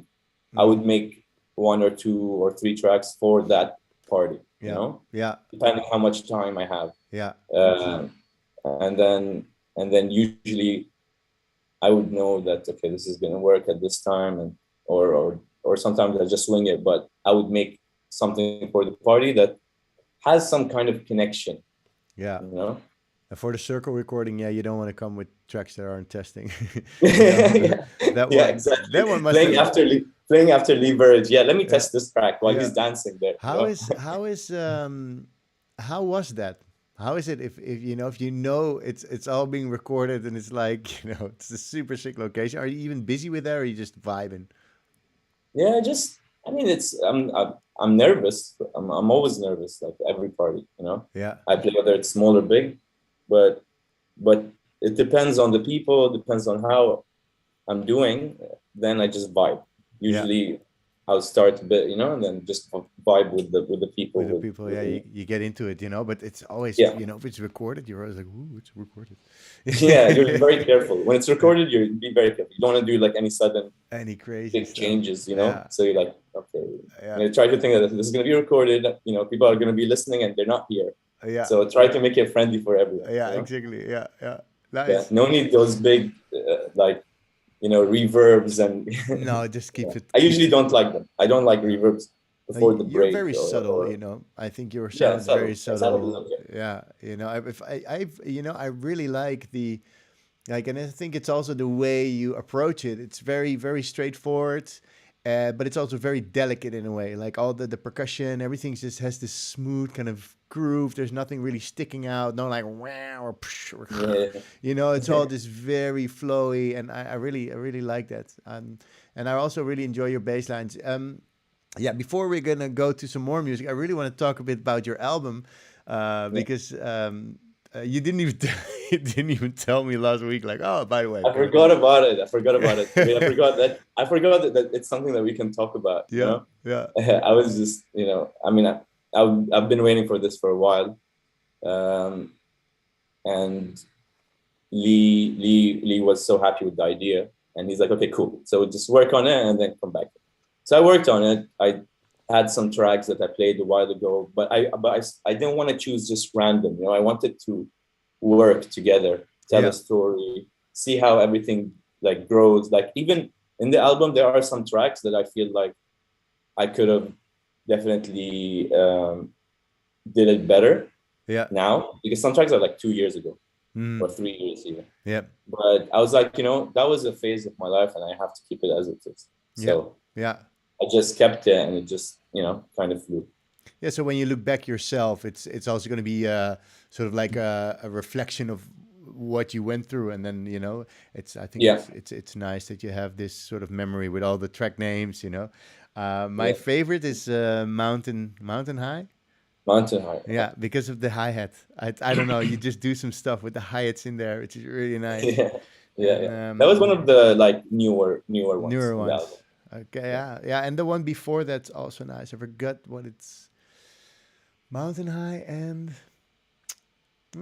I would mm, make 1 or 2 or 3 tracks for that party. You yeah, know, yeah, depending how much time I have. yeah, Um, and then usually I would know that, okay, this is gonna work at this time, and or sometimes I just swing it, but I would make something for the party that has some kind of connection, yeah. you know. And for the circle recording, yeah, you don't want to come with tracks that aren't testing. Yeah, That yeah, one, exactly. that one must Playing have. after playing after Lee Verge. Yeah, let me Yeah. test this track while Yeah. he's dancing there. You How know? is how was that? How is it if you know it's all being recorded and it's like it's a super sick location? Are you even busy with that, or are you just vibing? Yeah, just I mean, I'm nervous. I'm always nervous, like every party. You know, Yeah. I play whether it's small or big, but but it depends on the people. Depends on how I'm doing. Then I just vibe. Yeah. Usually, I'll start a bit, and then just vibe with the people With the people, with yeah, the you get into it, but it's always, yeah. if it's recorded, you're always like, ooh, it's recorded. Yeah, you're very careful. When it's recorded, you be very careful. You don't want to do like any sudden Any crazy big stuff. changes, Yeah. So you're like, okay, Yeah. try to think that this is going to be recorded. People are going to be listening and they're not here. Yeah. So try to make it friendly for everyone. Yeah, exactly. Yeah. Yeah. Yeah, Nice. no need those big like reverbs and No, just keep it I keep usually don't like them. I don't like no. reverbs before the You're break very subtle, I think your yeah, sound's very subtle. I sound subtle. okay. Yeah, if I've I really like and I think it's also the way you approach it. It's very, very straightforward, but it's also very delicate in a way. Like all the percussion, everything just has this smooth kind of groove. There's nothing really sticking out. No like wow or psh, or it's all just very flowy, and I really like that. And I also really enjoy your bass lines. Yeah, before we're gonna go to some more music, I really want to talk a bit about your album, Yeah. because you didn't even you didn't even tell me last week. Like, oh, by the way, I'm I gonna forgot do. about it. I forgot about it. I mean, I Yeah, forgot that. I forgot that it's something that we can talk about. yeah, yeah, I was just, I mean, I've been waiting for this for a while, um, and Lee was so happy with the idea, and he's like, okay, cool. So just work on it and then come back. So I worked on it. I had some tracks that I played a while ago, but I didn't want to choose just random. I wanted to work together, tell a yeah, story, see how everything like grows. Like even in the album, there are some tracks that I feel like I could have definitely did it better yeah, now because some tracks are like 2 years ago mm, or 3 years even. yeah, But I was like, that was a phase of my life, and I have to keep it as it is. yeah, So yeah. I just kept it, and it just kind of flew. Yeah, so when you look back yourself, it's also going to be sort of like a reflection of what you went through, and then it's I think Yeah, it's nice that you have this sort of memory with all the track names. My yeah. favorite is Mountain High. Mountain High. Yeah, because of the hi hat. I don't know. You just do some stuff with the hi hats in there, which is really nice. Yeah, yeah, And yeah. That was one of the like newer ones newer in the ones. album. Okay, Yeah. yeah, yeah, and the one before that's also nice. I forgot what it's. Mountain High and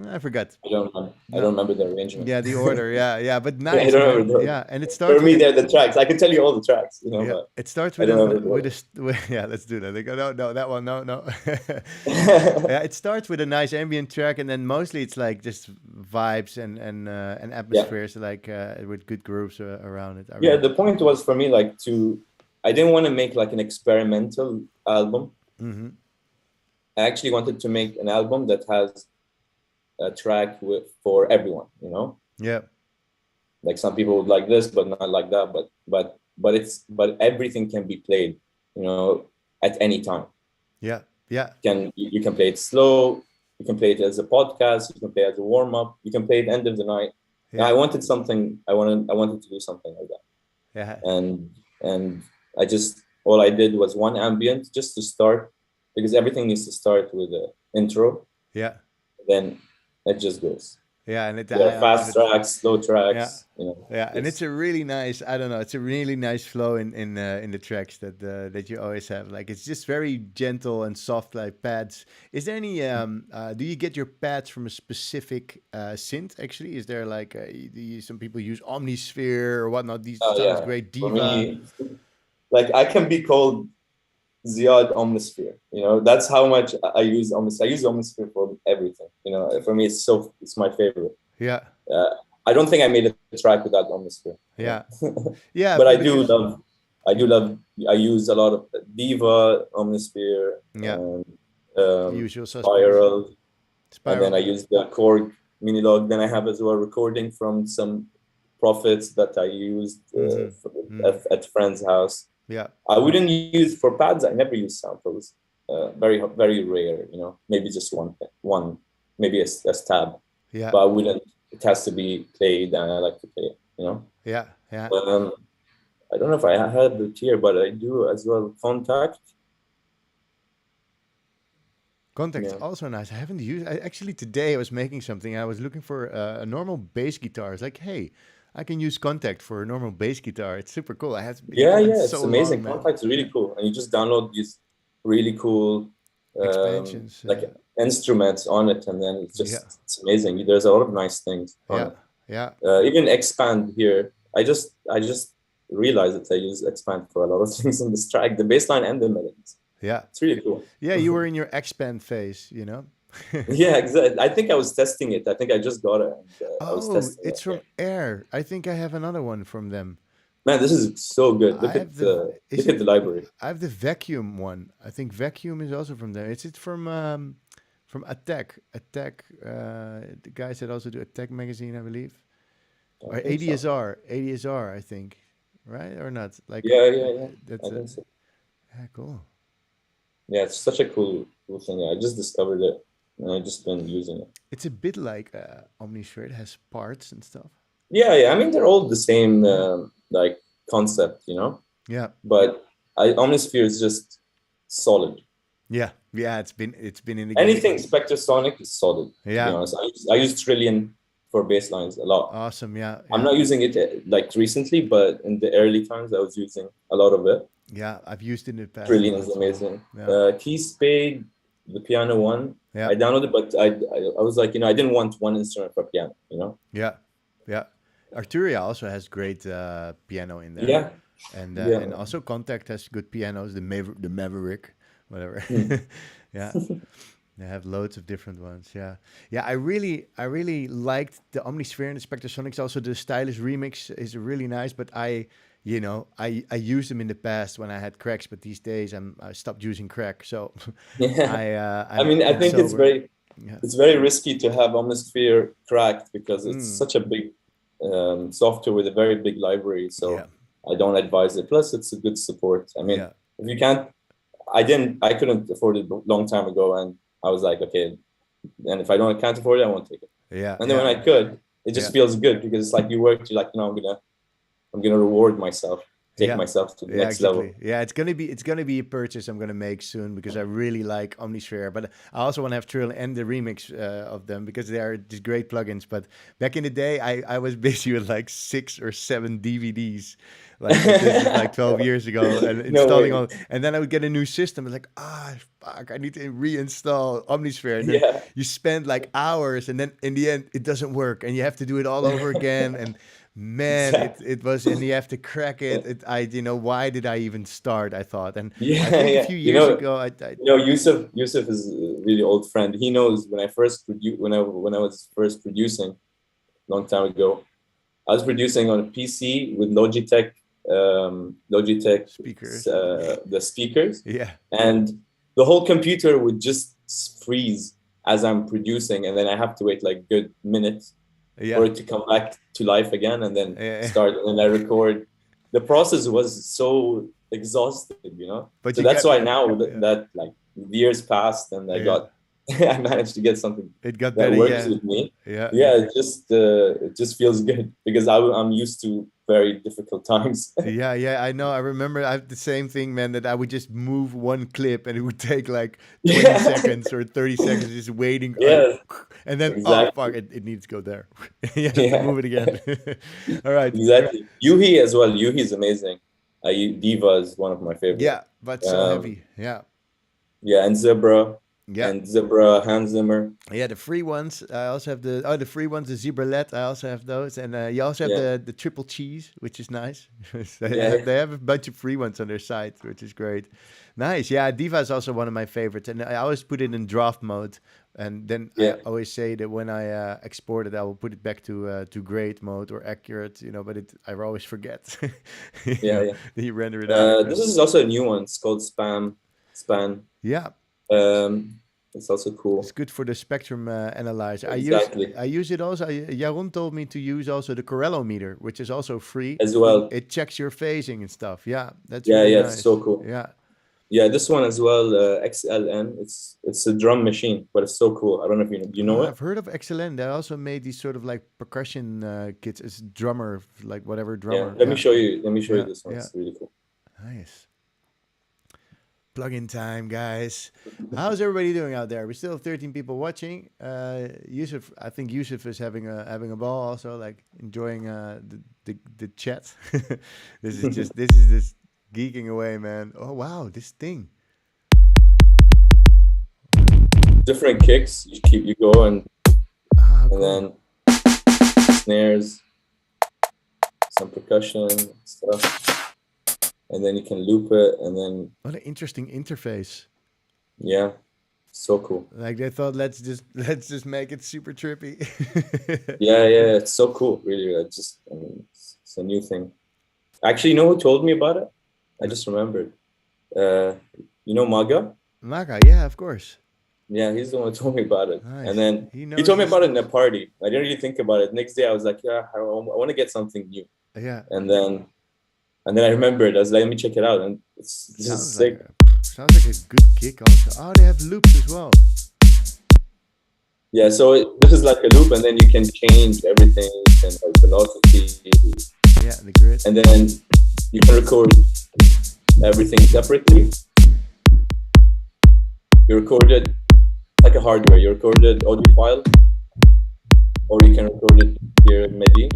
I forgot. I No, don't remember the arrangement. yeah, the order. Yeah, yeah, but I nice, don't man. remember Yeah, and it for starts with me, a they're the tracks. I can tell you all the tracks, yeah. but It starts I don't remember the with order. yeah. Let's do that. They go, no, no, that one, no, no. Yeah, it starts with a nice ambient track, and then mostly it's like just vibes and Yeah, atmospheres, like with good grooves around it. I yeah. really. The point was for me like I didn't want to make like an experimental album. Mm-hmm. I actually wanted to make an album that has a track for everyone. Yeah, Like some people would like this, but not like that. But everything can be played, at any time. yeah, yeah, You can play it slow. You can play it as a podcast. You can play it as a warm up. You can play it end of the night. And yeah, I wanted something. I wanted to do something like that. yeah, And I just all I did was one ambient just to start because everything needs to start with an intro. yeah, Then it just goes. yeah, and There are I love fast it. tracks, slow Yeah. tracks. Yeah, and it's It's a really nice. I don't know. It's a really nice flow in the tracks that you always have. Like it's just very gentle and soft, like pads. Is there any? Do you get your pads from a specific synth? Actually, is there like some people use Omnisphere or whatnot? These sounds yeah. great. For Diva. me, like I can be called Ziad Omnisphere. That's how much I use Omnisphere. I use Omnisphere for everything. For me, it's my favorite. Yeah, Uh, I don't think I made a track without Omnisphere. yeah, yeah. But I do Because love. I do love. I use a lot of Diva, Omnisphere, yeah, and the usual suspects. Spiral, and then Spiral. I use the Korg Minilog. Then I have as well recording from some prophets that I used Mm-hmm. Mm. at friend's house. Yeah. I wouldn't use for pads. I never use samples. Very rare. You know, maybe just one, maybe a stab. Yeah. But I wouldn't. It has to be played, and I like to play it. You know. Yeah. Yeah. I don't know if I have it here, but I do as well. Contact. Contact's Yeah. also nice. I haven't used. Actually, today I was making something. I was looking for a normal bass guitar. It's like, hey, I can use Contact for a normal bass guitar. It's super cool. I have been going Yeah. It's so long, amazing. man. Contact's really cool, and you just download these really cool Expansions. like instruments on it, and then Yeah. it's amazing. There's a lot of nice things on Yeah. it. Yeah. Even Expand here. I just realized that I use Expand for a lot of things in this track, the bass line and the melodies. Yeah. It's really cool. Yeah. You were in your expand phase, you know? Yeah, exactly. I think I was testing it. I think I just got it. And, I was Oh, testing it's it. Yeah. from Air. I think I have another one from them. Man, this is so good. I have the. Is Look at it? the library. I have the vacuum one. I think vacuum is also from there. Is it from Attack? Attack. The guys that also do Attack magazine, I believe, I or think so. ADSR. ADSR, I think, right or not? Like Yeah. that's I think so. yeah, cool. Yeah, it's such a cool thing. I just discovered it, and I just been using it. It's a bit like Omnisphere. It has parts and stuff. Yeah. I mean, they're all the same Yeah. like concept, you know. Yeah. But Omnisphere is just solid. Yeah. Yeah. It's been in the game. Anything Spectrasonic is solid. To be Yeah. honest, I use Trillion for bass lines a lot. Awesome. Yeah. I'm not using it like recently, but in the early times, I was using a lot of it. Yeah. I've used it in the past. Trillion is amazing. Yeah. Key Spade, the piano one, Yeah. I downloaded, but I was like, I didn't want one instrument for piano, Yeah. Yeah. Arturia also has great piano in there. Yeah. And also Contact has good pianos. The Maverick, whatever. Yeah. They have loads of different ones. Yeah. Yeah. I really liked the Omnisphere and the Spectrasonics. Also, the Stylish remix is really nice. But I used them in the past when I had cracks. But these days I stopped using crack. So Yeah. I I think it's sober. Yeah. very risky to have Omnisphere cracked because it's Mm. such a big software with a very big library. So Yeah. I don't advise it. Plus, it's a good support. I mean, Yeah. if you can't, I couldn't afford it a long time ago, and I was like, okay, and if I can't afford it, I won't take it. Yeah. And then when I could, it just Yeah. feels good because it's like you worked. You're like, I'm gonna reward myself, take Yeah. myself to the Yeah, next exactly. level. Yeah, it's gonna be a purchase I'm gonna make soon because I really like Omnisphere. But I also want to have Trill and the remix of them because they are just great plugins. But back in the day, I was busy with like 6 or 7 DVDs. Like this is like 12 years ago, and No installing way. all. And then I would get a new system. It's like, fuck, I need to reinstall Omnisphere. And then Yeah, you spend like hours, and then in the end, it doesn't work, and you have to do it all over again. And man, exactly. it was, and you have to crack it. Why did I even start? I thought, and Yeah, I think a yeah. few years ago, I Yusuf is a really old friend. He knows when I first when I was first producing long time ago. I was producing on a PC with Logitech speakers, the speakers, yeah, and the whole computer would just freeze as I'm producing, and then I have to wait like good minutes for yeah, it to come back to life again, and then yeah. start, and then I record. The process was so exhausting. But So you that's get, why now yeah, that like years passed, and yeah, I managed to get something it got that better, works yeah, with me. yeah, Yeah, yeah. it just feels good because I'm used to very difficult times. Yeah, yeah, I know. I remember I have the same thing, man, that I would just move one clip and it would take like 20 Yeah, seconds or 30 seconds just waiting. Like, yeah, and then, oh, fuck, exactly. it needs to go there. You have to Yeah, move it again. All right. exactly. Yuhi as well. Yuhi is amazing. Diva is one of my favorite. Yeah, but so Um, heavy. Yeah. yeah, and Yeah. Zebra Hans Zimmer. Yeah, the free ones. I also have the free ones, the Zebra LED. I also have those, and you also have Yeah, the triple cheese, which is nice. they yeah, have they have a bunch of free ones on their site, which is great. Nice. Yeah, Diva is also one of my favorites, and I always put it in draft mode, and then I yeah, always say that when I export it, I will put it back to grade mode or accurate, but I always forget. yeah, yeah. Then you render it out. This is also a new one. It's called Span. Yeah. Um, It's also It's cool. good for the spectrum analyzer. Exactly. I use it also. Jaron told me to use also the Corello meter, which is also free. As well. It checks your phasing and stuff. Yeah, that's Yeah, really yeah, it's so nice. cool. Yeah. Yeah, this one as well, XLN. It's a drum machine, but it's so cool. I don't know if you know it. I've heard of Excellent. They also made these sort of like percussion kits. It's drummer, like whatever Yeah, drummer. let me Yeah, show you. Let me show you yeah, this one. yeah. It's really cool. Nice. Plug-in time, guys. How's everybody doing out there? We still have 13 people watching. Yusuf, I think Yusuf is having a ball also, like enjoying the chat. This is just geeking away, man. Oh wow, this thing. Different kicks. You go Ah, and cool. then snares, some percussion stuff, and then you can loop it, and then What an interesting interface. yeah, so cool. Like they thought, let's just make it super trippy. Yeah, yeah, it's so cool. Really, I mean, it's a new thing. Actually, you know who told me about it? I just remembered. Uh, you know Maga? Maka, yeah, of course. Yeah, he's the one who told me about it. And Nice. then He he knows told me his about it in a stuff. party. I didn't really think about it. Next day, I was like, yeah, I want to get something new. Yeah, And then I remembered. I was like, let me check it out, and it's just sounds like sick. a sounds like a good kick also. Oh, they have loops as well. Yeah, so this is like a loop, and then you can change everything. You can like velocity, Yeah, the grid. and then you can record everything separately. You record it like a hardware. You record it audio file, or you can record it here in MIDI,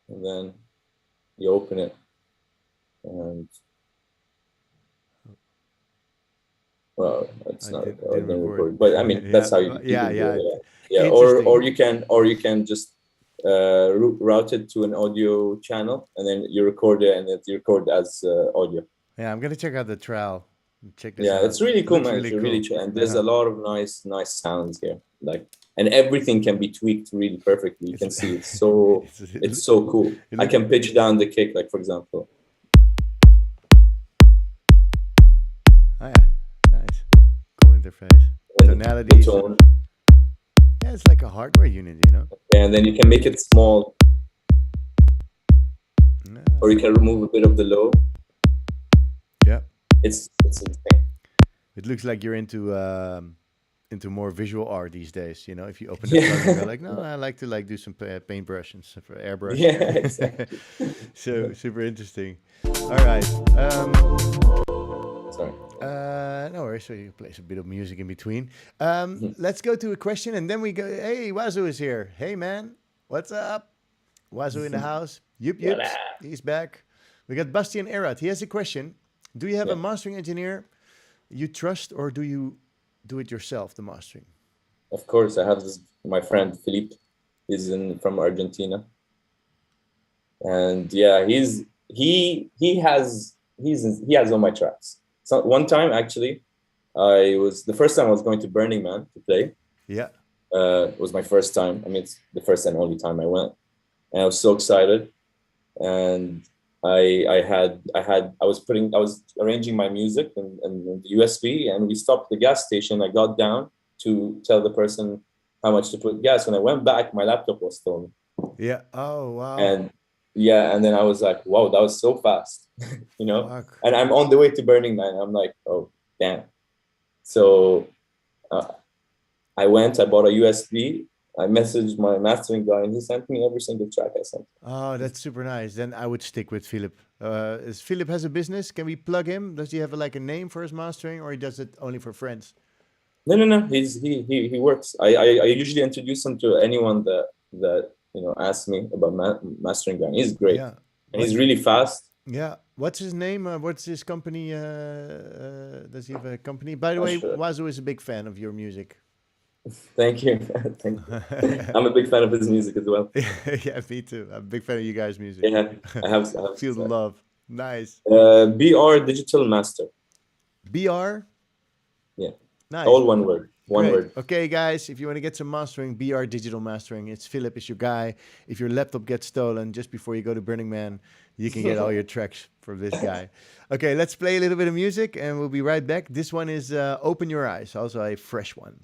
and then you open it, and well, it's I not. I didn't didn't record. record, but I mean Yeah, that's how you yeah, can do yeah. it. Yeah, yeah. Or Interesting. you can just route it to an audio channel, and then you record it, and then you record as audio. Yeah, I'm gonna check out the trial. Check this Yeah, out. it's really cool, Looks man. It's really really cool. chill, and there's Yeah, a lot of nice sounds here. Like, and everything can be tweaked really perfectly. You it's can see it's so cool. it I look. can pitch down the kick, like for example. Oh yeah, nice. Cool interface. And the Tonalities. tone, Yeah, it's like a hardware unit, you know. and then you can make it small, or you Yeah, can remove a bit of the low. yeah. It's insane. It looks like you're into more visual art these days. You know, if you open the plugin, go Yeah, like, no, I like to like do some paintbrush and stuff for airbrush. yeah, exactly. So super interesting. All right. Sorry. No worries. So you play a bit of music in between. Let's go to a question, and then we go. Hey, Wazoo is here. Hey, man, what's up? Wazoo in the house. Yup, What yups. up? He's back. We got Bastian Erat. He has a question. Do you have Yeah, a mastering engineer you trust, or do you do it yourself, the mastering? of course. I have this my friend Philippe. He's in from Argentina, and yeah, he has all my tracks. So one time actually, the first time I was going to Burning Man to play. Yeah. It was my first time. I mean, it's the first and only time I went, and I was so excited. And I was arranging my music and the USB, and we stopped at the gas station. I got down to tell the person how much to put gas. When I went back, my laptop was stolen, Yeah. Oh, wow. and yeah, and then I was like, wow, that was so fast, you know. Fuck. And I'm on the way to Burning Man. I'm like, oh damn. So uh, I bought a USB. I messaged my mastering guy, and he sent me every single track I sent. Oh, that's super nice. Then I would stick with Philip. Is Philip has a business? Can we plug him? Does he have like a name for his mastering, or he does it only for friends? No. He works. I usually introduce him to anyone that asks me about mastering guy. He's great, Yeah. and What? he's really fast. Yeah. What's his name? What's his company? Does he have a company? By the Not way, sure. Wazoo is a big fan of your music. Thank you, thank you. I'm a big fan of his music as well. Yeah, me too. I'm a big fan of you guys' music. Yeah, I have Feel the love. Nice. BR Digital Master. BR. Yeah, Nice. all one word. One Great. word. Okay, guys, if you want to get some mastering, BR Digital Mastering. It's Philip is your guy. If your laptop gets stolen just before you go to Burning Man, you can get all your tracks from this guy. Okay, let's play a little bit of music and we'll be right back. This one is Open Your Eyes, also a fresh one.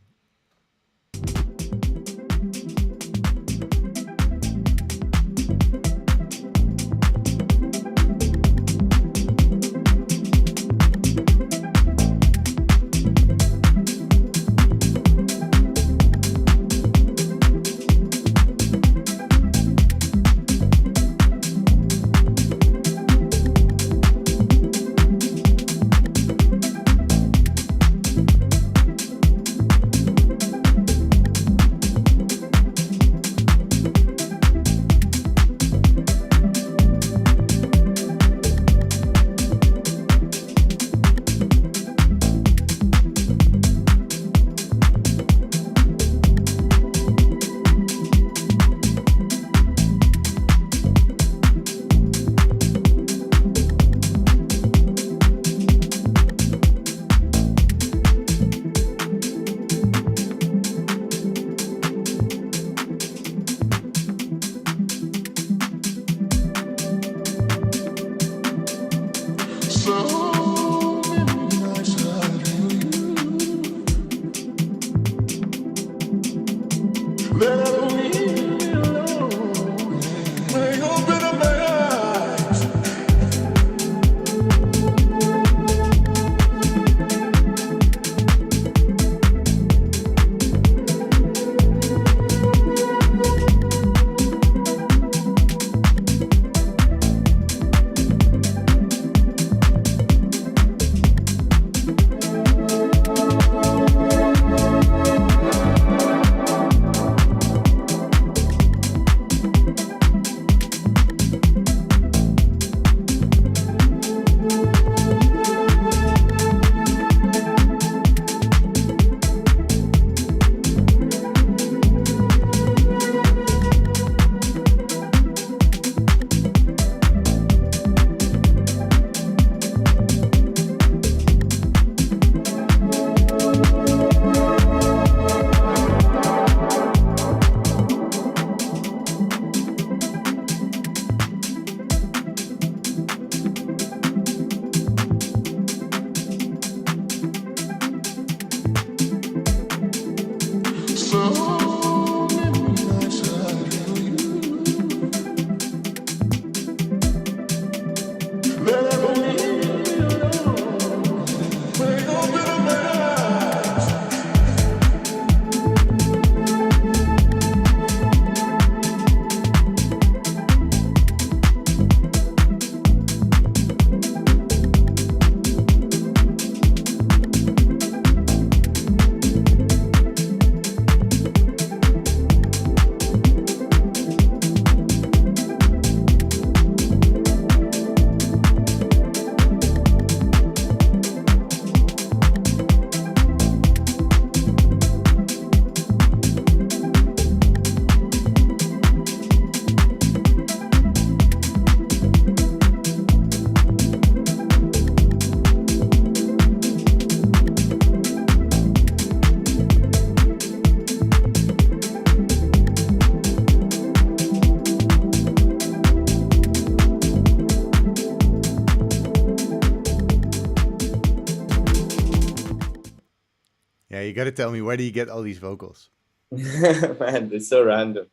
Yeah, you got to tell me, where do you get all these vocals? Man, they're so random.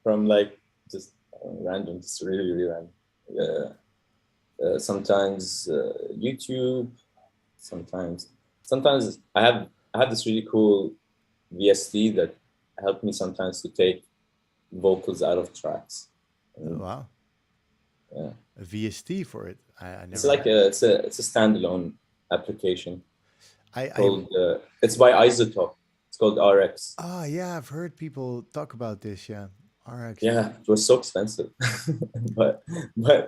From like just random, just really, really random. Sometimes YouTube. Sometimes I have this really cool VST that helped me sometimes to take vocals out of tracks. Oh, wow. Yeah. A VST for it. I never. It's like it's a standalone application. I Called it's by Isotope. It's called RX. Oh yeah, I've heard people talk about this. Yeah, RX. Yeah, it was so expensive, but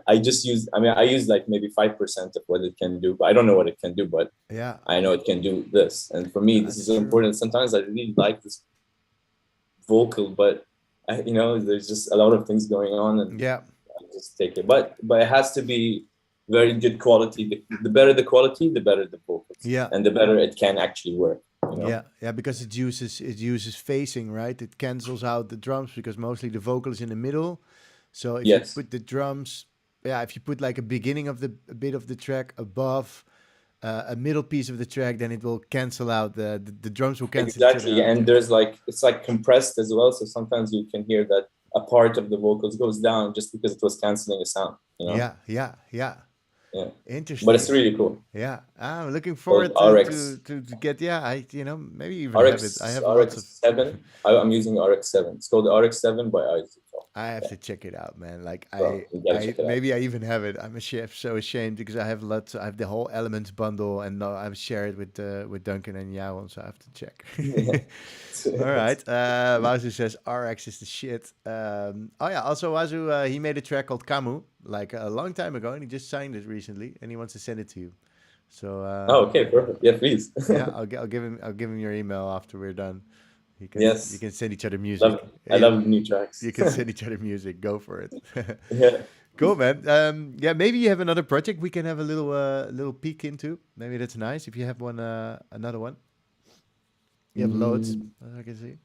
I just used. I mean, I use like maybe 5% of what it can do. But I don't know what it can do, but Yeah, I know it can do this. And for me, this That's is so true. important. Sometimes I really like this vocal, but there's just a lot of things going on, and yeah, I just take it. But it has to be very good quality. The better the quality, the better the vocals, yeah. and the better it can actually work. you know. Yeah, yeah, because it uses phasing, right? It cancels out the drums because mostly the vocal is in the middle. So if you Yes, put the drums, yeah, if you put like a beginning of the a bit of the track above a middle piece of the track, then it will cancel out the drums will cancel each other exactly. out. And there's like, it's like compressed as well. So sometimes you can hear that a part of the vocals goes down just because it was canceling a sound, you know? Yeah, yeah, yeah. Yeah. But it's Interesting. really cool. Yeah, I'm looking Called forward RX. to get. Yeah, maybe even have it. I RX have lots of. RX7. I'm using RX7. It's called RX7 by Isotope. I have Yeah, to check it out, man. Like bro, you gotta I check it out. maybe I even have it. I'm a chef, so ashamed because I have lots. I have the whole Elements bundle, and I've shared with Duncan and Yaron, so I have to check. Yeah. All right. Wazoo says RX is the shit. Oh yeah. Also, Wazoo he made a track called Kamu like a long time ago, and he just signed it recently, and he wants to send it to you. So Oh, okay, perfect. Yeah, please. yeah, I'll give him your email after we're done. You Yes, can send each other love. music. I love new tracks. You can send each other music. Go for it. Yeah. Cool, man. Yeah, maybe you have another project we can have a little peek into. Maybe that's nice if you have one, another one. You have loads, Mm, as I can see.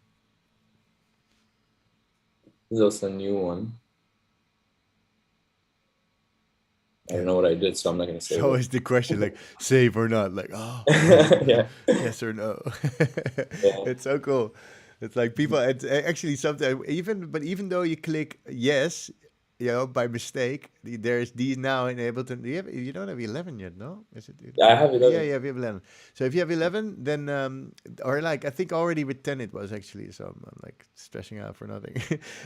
there's also a new one. I don't Yeah. know what I did, so I'm not gonna It's say it. always the question, like save or not. Like, oh, Yeah, yes or no. yeah, It's so cool. It's like people. It's actually sometimes even though you click yes, by mistake, there's these now in Ableton. You don't have 11 yet, no? Is it? I have Yeah, 11. yeah, we have 11. So if you have 11, then or like I think already with 10 it was actually. So I'm like stressing out for nothing.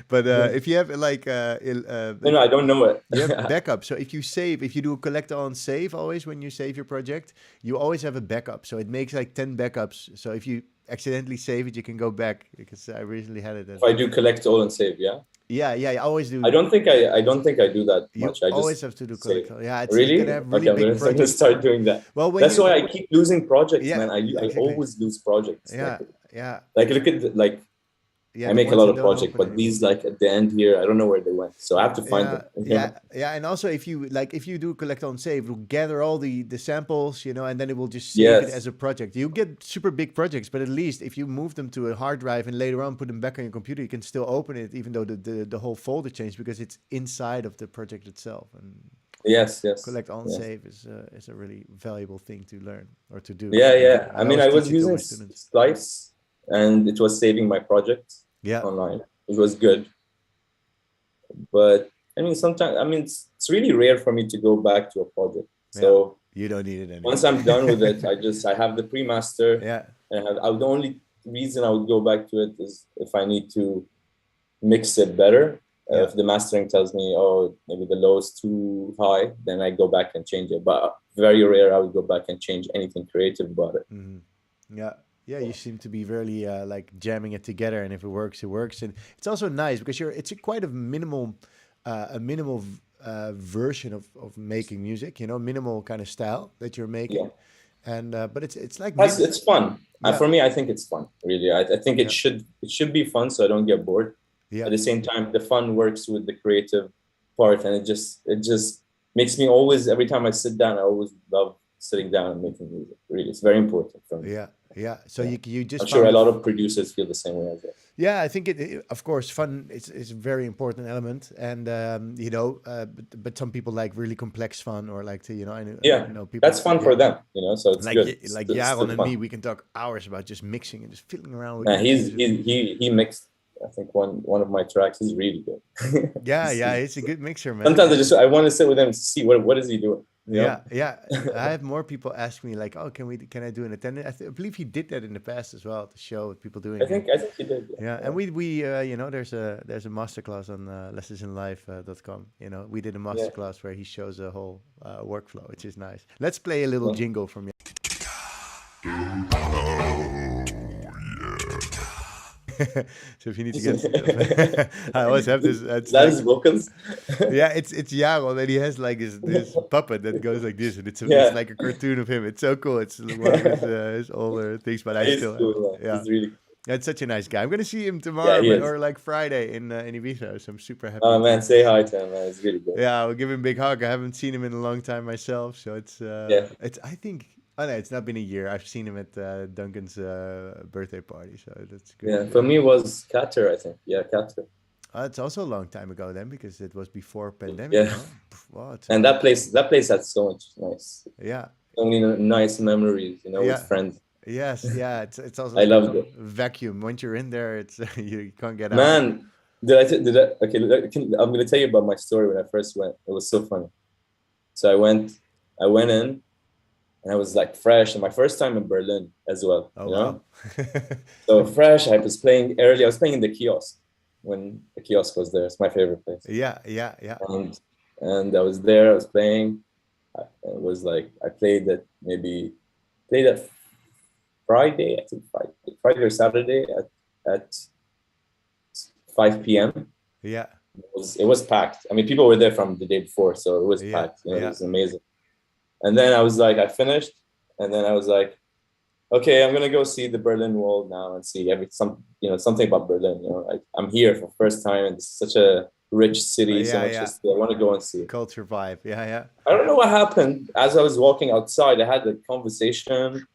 But if you have like No, no, I don't know it. you have backup. So if you do a collect on save always when you save your project, you always have a backup. So it makes like 10 backups. So if you accidentally save it, you can go back because I recently had it. If I do collect all and save, yeah. Yeah, yeah, I always I do. don't think I don't think I do that You much. I always just have to do collect. save. Yeah, you can Really? have really Okay, big I'm gonna projects. start doing that. Well, when That's you why I keep losing projects, yeah, man. I exactly. always lose projects. Yeah, yeah, Like look at like yeah. I The make a ones lot that of don't projects, open but anymore. these like at the end here, I don't know where they went. So I have to find Yeah, them. yeah, yeah. And also, if you do collect on save, it'll gather all the samples, and then it will just save it Yes. as a project. You get super big projects, but at least if you move them to a hard drive and later on put them back on your computer, you can still open it, even though the whole folder changed because it's inside of the project itself. And Yes, yes, collect on yes. save is a really valuable thing to learn or to do. Yeah, And yeah. I I mean, always I was teach it to using my students. Splice and it was saving my project Yeah, online. It was good. But I mean, sometimes, I mean, it's really rare for me to go back to a project. yeah. So You don't need it once anymore. I'm done with it, I have the pre-master Yeah, and the only reason I would go back to it is if I need to mix it better. yeah. If the mastering tells me, oh, maybe the low is too high, then I go back and change it. But very rare, I would go back and change anything creative about it. Hmm. Yeah. Yeah, you seem to be really like jamming it together, and if it works, it works. And it's also nice because it's a quite a minimal version of making music. Minimal kind of style that you're Yeah, making, and but it's like it's fun. yeah, For me, I think it's fun. Really, I think yeah, it should be fun, so I don't get bored. yeah. At the same time, the fun works with the creative part, and it just makes me always every time I sit down, I always love sitting down and making music. Really, it's very important for me. Yeah, yeah. So Yeah. you I'm just sure found a the lot of producers feel the same way as well. yeah. I think of course fun is a very important element, and but some people like really complex fun or like to I Yeah, know people that's fun for them, so it's good. like It's Jaron still and me. fun. We can talk hours about just mixing and just fiddling around with He's EQs and he mixed. I think one of my tracks is really good. yeah, yeah. It's a good mixer, man. Sometimes I want to sit with him to see what is he doing. Yeah, yeah. I have more people ask me like, "Oh, can I do an attendance?" I believe he did that in the past as well to show what people doing. I think he did. Yeah, Yeah, and there's a masterclass on lessonsonlife.com. We did a yeah. masterclass where he shows a whole workflow, which is nice. Let's play a little Yeah. jingle from you. So if you need to get, I always have this. It's That like is vocals. yeah, it's Jaron, and he has like this puppet that goes like this, and it's Yeah, like a cartoon of him. It's so cool. It's one of his older things, but I he's still have cool. it. Man. Yeah. He's really. That's such a nice guy. I'm gonna see him Yeah, tomorrow, he is. or like Friday in Ibiza. So I'm super happy Oh to. man, say hi to him, man. It's really good. Yeah, I'll give him a big hug. I haven't seen him in a long time myself, so Yeah, it's. I think Oh no, it's not been a year. I've seen him at Duncan's birthday party, so that's good. Yeah, for me it was Qatar, I think. Yeah, Qatar. It's also a long time ago then because it was before pandemic, Yeah, no? Wow, it's a and long. that place had so much nice, Yeah, so many nice memories, with yeah, friends. yes, yeah. It's also I like a loved it. vacuum. Once you're in there, it's you can't get out. Man, okay, I'm gonna tell you about my story when I first went. It was so funny. So I went in, and I was like fresh, and my first time in Berlin as well, Oh wow. So fresh, I was playing early. I was playing in the kiosk when the kiosk was there. It's my favorite place. Yeah, yeah, yeah, And I was there. I was playing. It was like I played that Friday. I think Friday or Saturday at 5 p.m. yeah, It was packed. I mean, people were there from the day before, so it was yeah, packed. It yeah. was amazing. And then I was like, I finished, and then I was like, okay, I'm gonna go see the Berlin Wall now and see something about Berlin. I'm here for the first time, and it's such a rich city, so Yeah, much yeah. history. I want to go and see. Culture vibe. Yeah, yeah. I don't know what happened. As I was walking outside, I had a conversation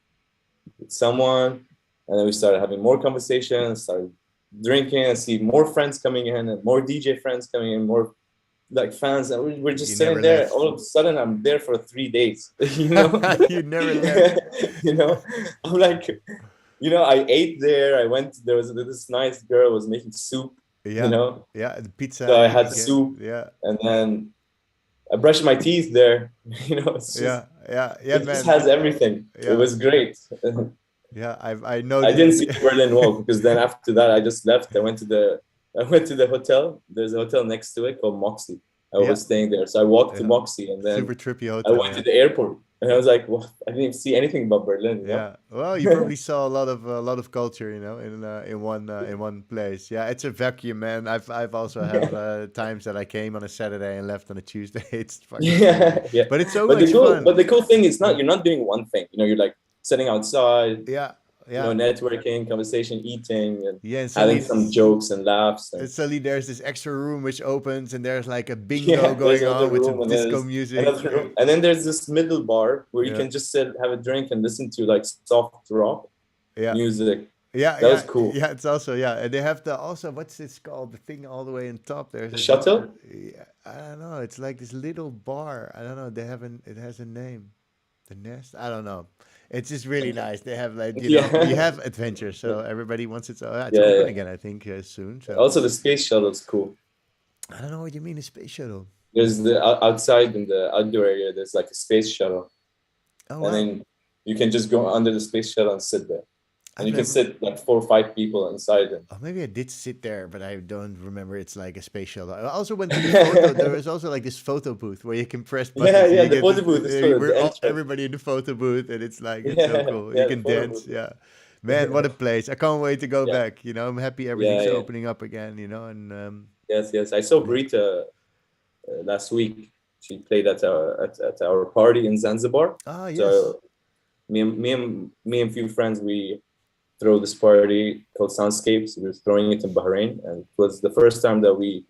with someone, and then we started having more conversations, started drinking, and see more friends coming in, and more DJ friends coming in, more like fans, and we're just You sitting never there. left. All of a sudden, I'm there for 3 days. You know, You never left. you know, I'm like, I ate there. I went. There was this nice girl was making soup. You Yeah, know, yeah. The so pizza I you had can get. soup, Yeah, and then I brushed my teeth there. It's just yeah, yeah, yeah, it just man. has everything. It Yeah, was great. yeah. I know I the. didn't see the Berlin Wall because then after that I just left. I went to the hotel. There's a hotel next to it called Moxie. I Yeah, was staying there, so I walked to yeah. Moxie, and Super then trippy I hotel. went to Yeah. the airport, and I was like, well, I didn't even see anything about Berlin. Yeah, well, you probably saw a lot of culture, in one place. Yeah, it's a vacuum, man. I've also have times that I came on a Saturday and left on a Tuesday. It's fucking crazy, Yeah, yeah. but it's so But the much cool, fun. but the cool thing is Yeah, you're not doing one thing. You're like sitting outside, yeah, yeah, networking, conversation, eating, and yeah. And having some jokes and laughs, and suddenly there's this extra room which opens, and there's like a bingo yeah, there's going another on with some room, and disco there's music. another room, and then there's this middle bar where you Yeah, can just sit, have a drink, and listen to like soft rock yeah, music. yeah, That was yeah, cool. yeah. It's also yeah, and they have the also what's this called? The thing all the way on top. There's The this. shuttle. Yeah, I don't know. It's like this little bar. I don't know. They haven't. It has a name. The nest. I don't know. It's just really nice. They have like you Yeah, have adventure. So everybody wants it. So it's yeah, open yeah. again. I think soon. So Also, the space shuttle is cool. I don't know what you mean. A space shuttle. There's outside in the outdoor area. There's like a space shuttle, Oh and wow. then you can just go under the space shuttle and sit there, and I've you can never. sit like 4 or 5 people inside it. Oh, maybe I did sit there, but I don't remember. It's like a space shuttle. I also went to the photo. There is also like this photo booth where you can press Yeah, buttons and yeah. you The get photo this. booth is for We're the all entrance. everybody in the photo booth, and it's so Yeah, cool. You yeah. The can photo dance. booth. Yeah, man, what a place! I can't wait to go Yeah, back. I'm happy yeah, everything's yeah. opening up again. And Yes, yes. I saw yeah. Brita last week. She played at our party in Zanzibar. Ah, yes. So me and few friends, we throw this party called Soundscapes. We were throwing it in Bahrain, and it was the first time that we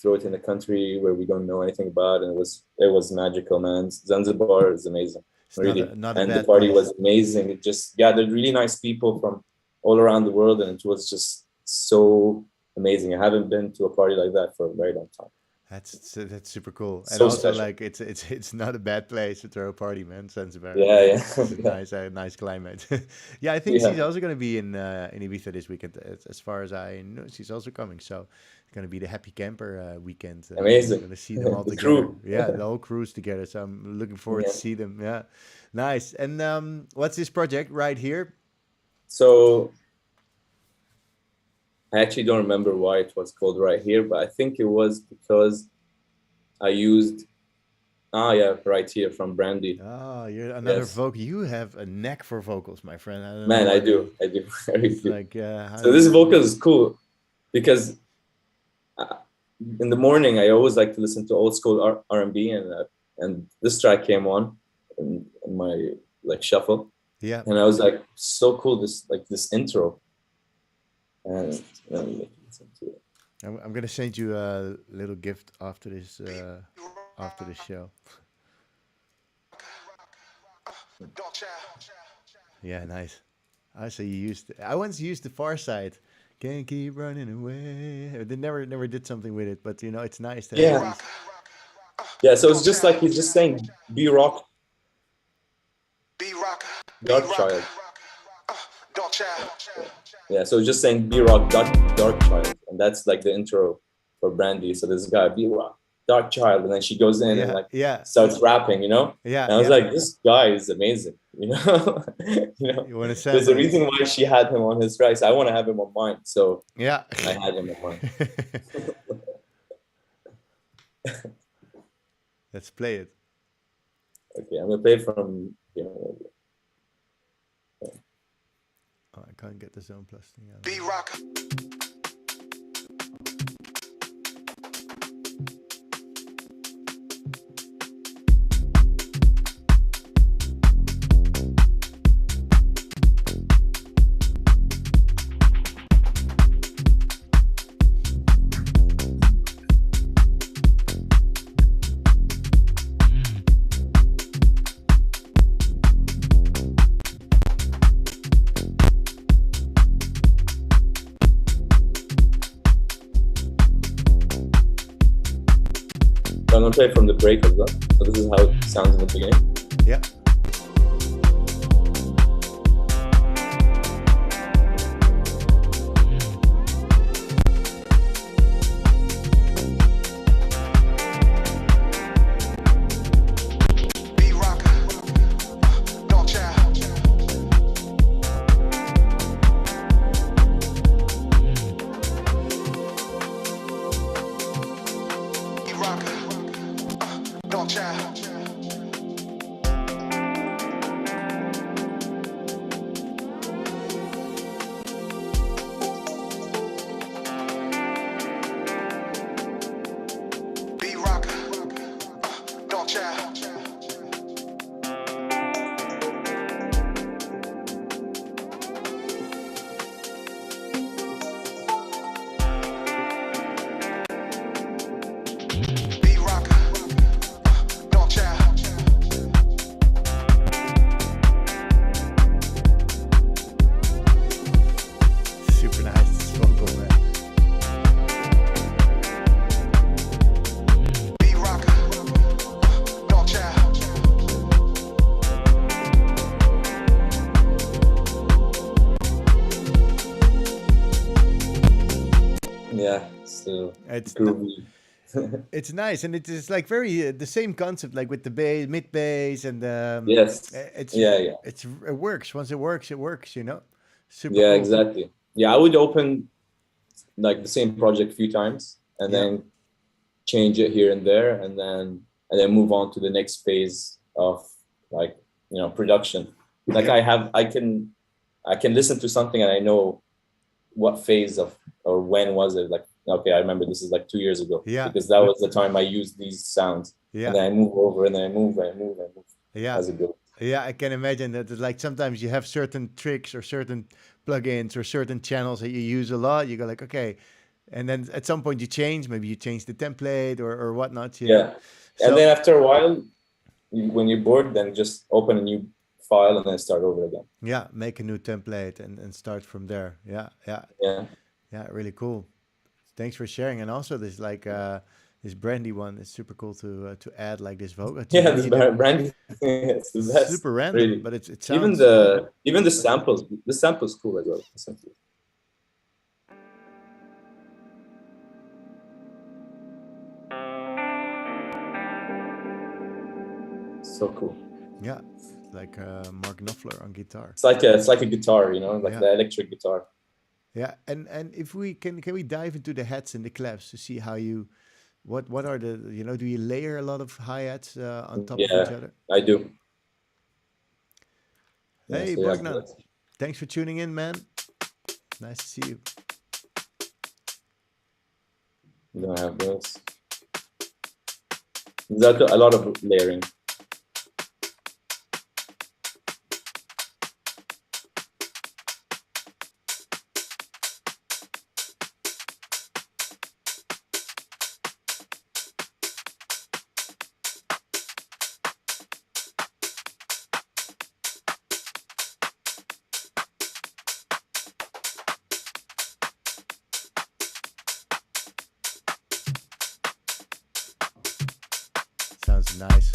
throw it in a country where we don't know anything about, and it was magical, man. Zanzibar is amazing, It's not really, a not a and the bad party place. was amazing. It just gathered really nice people from all around the world, and it was just so amazing. I haven't been to a party like that for a very long time. That's super cool, and So also special. like it's not a bad place to throw a party, man. Zanzibar, Yeah, yeah, it's a yeah, nice climate. Yeah, I think she's yeah. also gonna be in Ibiza this weekend. As far as I know, she's also coming. So it's gonna be the happy camper weekend. I'm Amazing. gonna see them all The together. crew. Yeah, the whole crew's together. So I'm looking forward to Yeah. see them. Yeah, nice. And what's this project right here? So I actually don't remember why it was called Right Here, but I think it was because I used yeah, Right Here from Brandy. Oh, you're another Yes, vocal. You have a knack for vocals, my friend. I don't know man, I what. do, I do, I really It's do. like how So do this you? vocal is cool because uh, in the morning I always like to listen to old school R&B, and this track came on in my like shuffle, Yeah. and I was like, so cool, this intro, and let me listen to it. I'm gonna send you a little gift after this show. Yeah, nice. I so you used. I once used the Far Side. Can't keep running away. They never did something with it, but it's nice to have Yeah, these. yeah. So it's just like he's just saying, "Be rock, dark child." Yeah, so it's just saying, "Be rock, dark child," and that's like the intro for Brandy. So this guy, "Be rock, dark child," and then she goes in and Yeah, like yeah, starts rapping, yeah, And I was yeah. like, "This guy is amazing," You want to There's a sample it? reason why she had him on his tracks. I want to have him on mine, so Yeah. I had him on mine. Let's play it. Okay, I'm gonna play from. Oh, I can't get the Zone Plus thing out. So I'm gonna play from the break as well. So this is how it sounds in the beginning. Yeah. Super nice. This vocal, man. Yeah, so It's n- groovy. it's nice, and it is like very the same concept, like with the bass, mid bass, and Yes. it's Yeah, yeah. it works. Once it works, it works. Super Yeah, cool. exactly. Yeah, I would open like the same project a few times and Yeah, then change it here and there and then move on to the next phase of like, production. Like yeah, I can listen to something and I know what phase of or when was it, like, okay, I remember this is like 2 years ago yeah, because that was the time I used these sounds, and yeah, then I move over and then I move yeah. as it goes. Yeah, I can imagine that. Like sometimes you have certain tricks or certain plugins or certain channels that you use a lot. You go like, okay, and then at some point you change. Maybe you change the template or whatnot. Yeah, and So then after a while, when you're bored, then just open a new file and then start over again. yeah, make a new template and start from there. Yeah, yeah, Yeah, yeah. Really cool. Thanks for sharing. And also this like this brandy one is super cool to add like this vocal to yeah. me. This You know, branding it's the best, super random, really. but it Even sounds the even the samples cool as well. Listen to it. So cool. yeah, it's like Mark Knopfler on guitar. It's like a guitar, like Yeah. the electric guitar. Yeah, and if we can we dive into the hats and the claps to see how you what are the do you layer a lot of hi-hats on top of each Yeah, other? I do. Yeah, Hey so yeah, Bognan, thanks for tuning in, man. Nice to see you. I'm gonna have this. There's a lot of layering. Nice.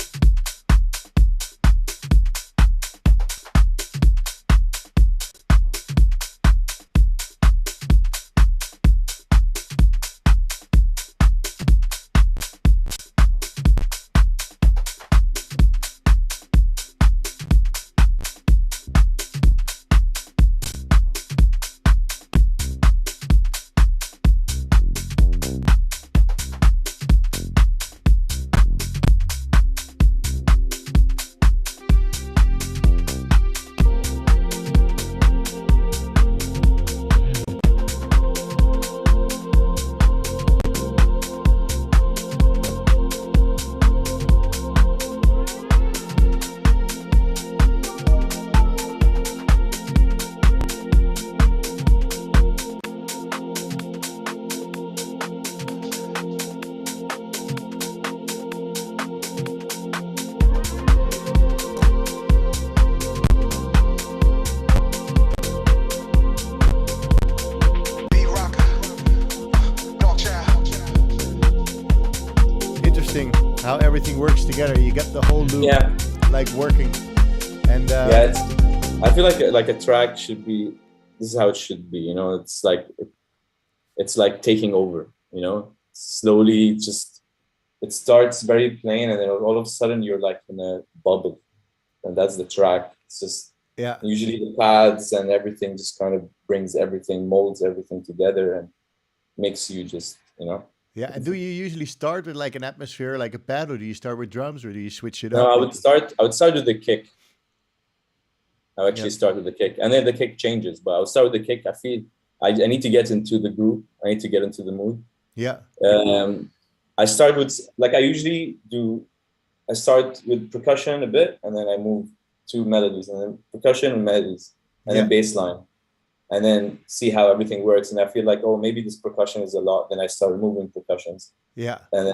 How everything works together. You get the whole loop Yeah, like working. And yeah. I feel like a track should be. This is how it should be. You know, it's like taking over. You know, slowly, just it starts very plain, and then all of a sudden you're like in a bubble, and that's the track. It's just yeah, usually the pads and everything just kind of brings everything, molds everything together, and makes you just, you know. yeah. And do you usually start with like an atmosphere, like a pad, or do you start with drums, or do you switch it No, up? I would start with the kick. I would Yeah, actually start with the kick, and then the kick changes. But I would start with the kick. I feel I need to get into the groove. I need to get into the mood. yeah, I start with, like, I usually do. I start with percussion a bit, and then I move to melodies, and then percussion and melodies, and yeah, then bass line, and then see how everything works. And I feel like, oh, maybe this percussion is a lot. Then I start removing percussions, yeah, and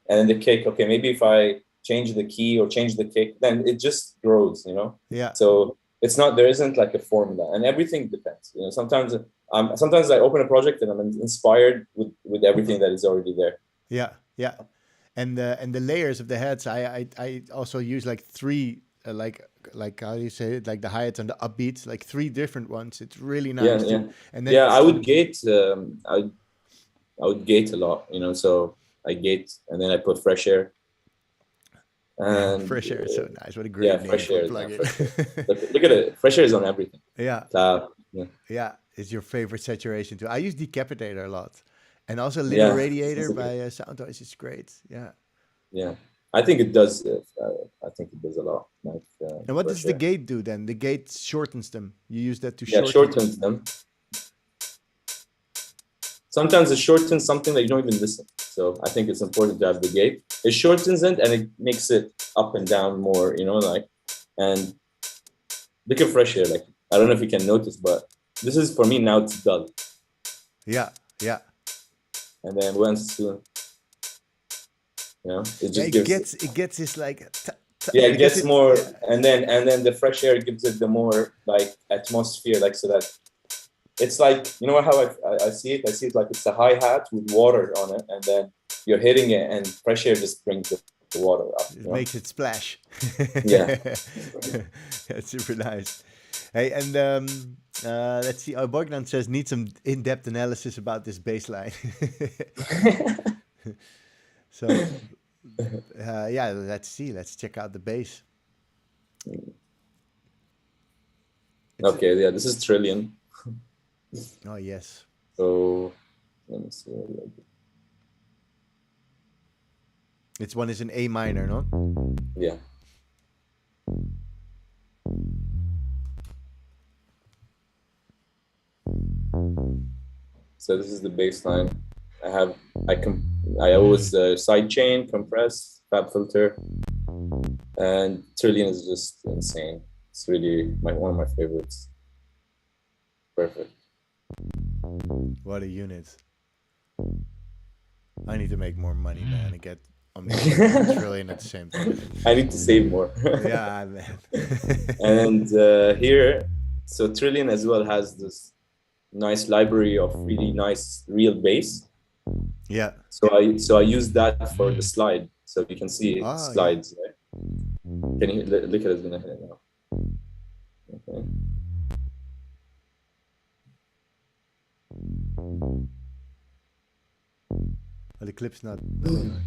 then the kick. Okay, maybe if I change the key or change the kick, then it just grows, you know. yeah, So it's not, there isn't like a formula, and everything depends. You know, sometimes I open a project and I'm inspired with everything that is already there. yeah, yeah. And the layers of the heads, I also use like three, like how do you say it, like the hi-hats and the upbeats, like three different ones. It's really Yeah, nice yeah, too. And then yeah. I it's would gate. I would gate a lot. You know, so I gate and then I put fresh air. And fresh air is so nice. What a yeah, great name fresh for a air. Yeah, plugin. fresh air. Look at it. Fresh air is on everything. Yeah, Yeah, yeah. It's your favorite saturation too. I use Decapitator a lot, and also Little yeah. Radiator It's a good- by Soundtoys is great. Yeah. yeah. I think it does. I think it does a lot. Like And what does fresh the air. gate do then? The gate shortens them. You use that to Yeah, shorten. shortens them. Sometimes it shortens something that you don't even listen. So I think it's important to have the gate. It shortens it and it makes it up and down more, you know, like, and look at fresh air. Like, I don't know if you can notice, but this is, for me now, it's dull. Yeah, yeah. And then once, you know, it Yeah, just gives, it gets this like yeah, it because gets more, yeah, and then the fresh air gives it the more like atmosphere, like, so that it's like, you know how I see it? I see it like it's a hi-hat with water on it, and then you're hitting it, and fresh air just brings the water up. it You know? makes it splash. Yeah. That's super nice. Hey, and let's see. Oh, Bogdan says need some in-depth analysis about this bass line. So yeah, let's see. Let's check out the bass. Okay, yeah, this is Trillion. Oh yes. So let me see. This one is an A minor, no? Yeah. So this is the bass line. I always sidechain, compress, fab filter, and Trillion is just insane. It's really one of my favorites. Perfect. What a unit. I need to make more money, man, and get a trillion at the same time. I need to save more. Yeah, man. And here, so Trillion as well has this nice library of really nice real bass. Yeah. So I use that for the slide. so you can see it Oh, yeah. slides. Right? Can you look at it? It's gonna hit it now. Okay. Oh, the clip's not there.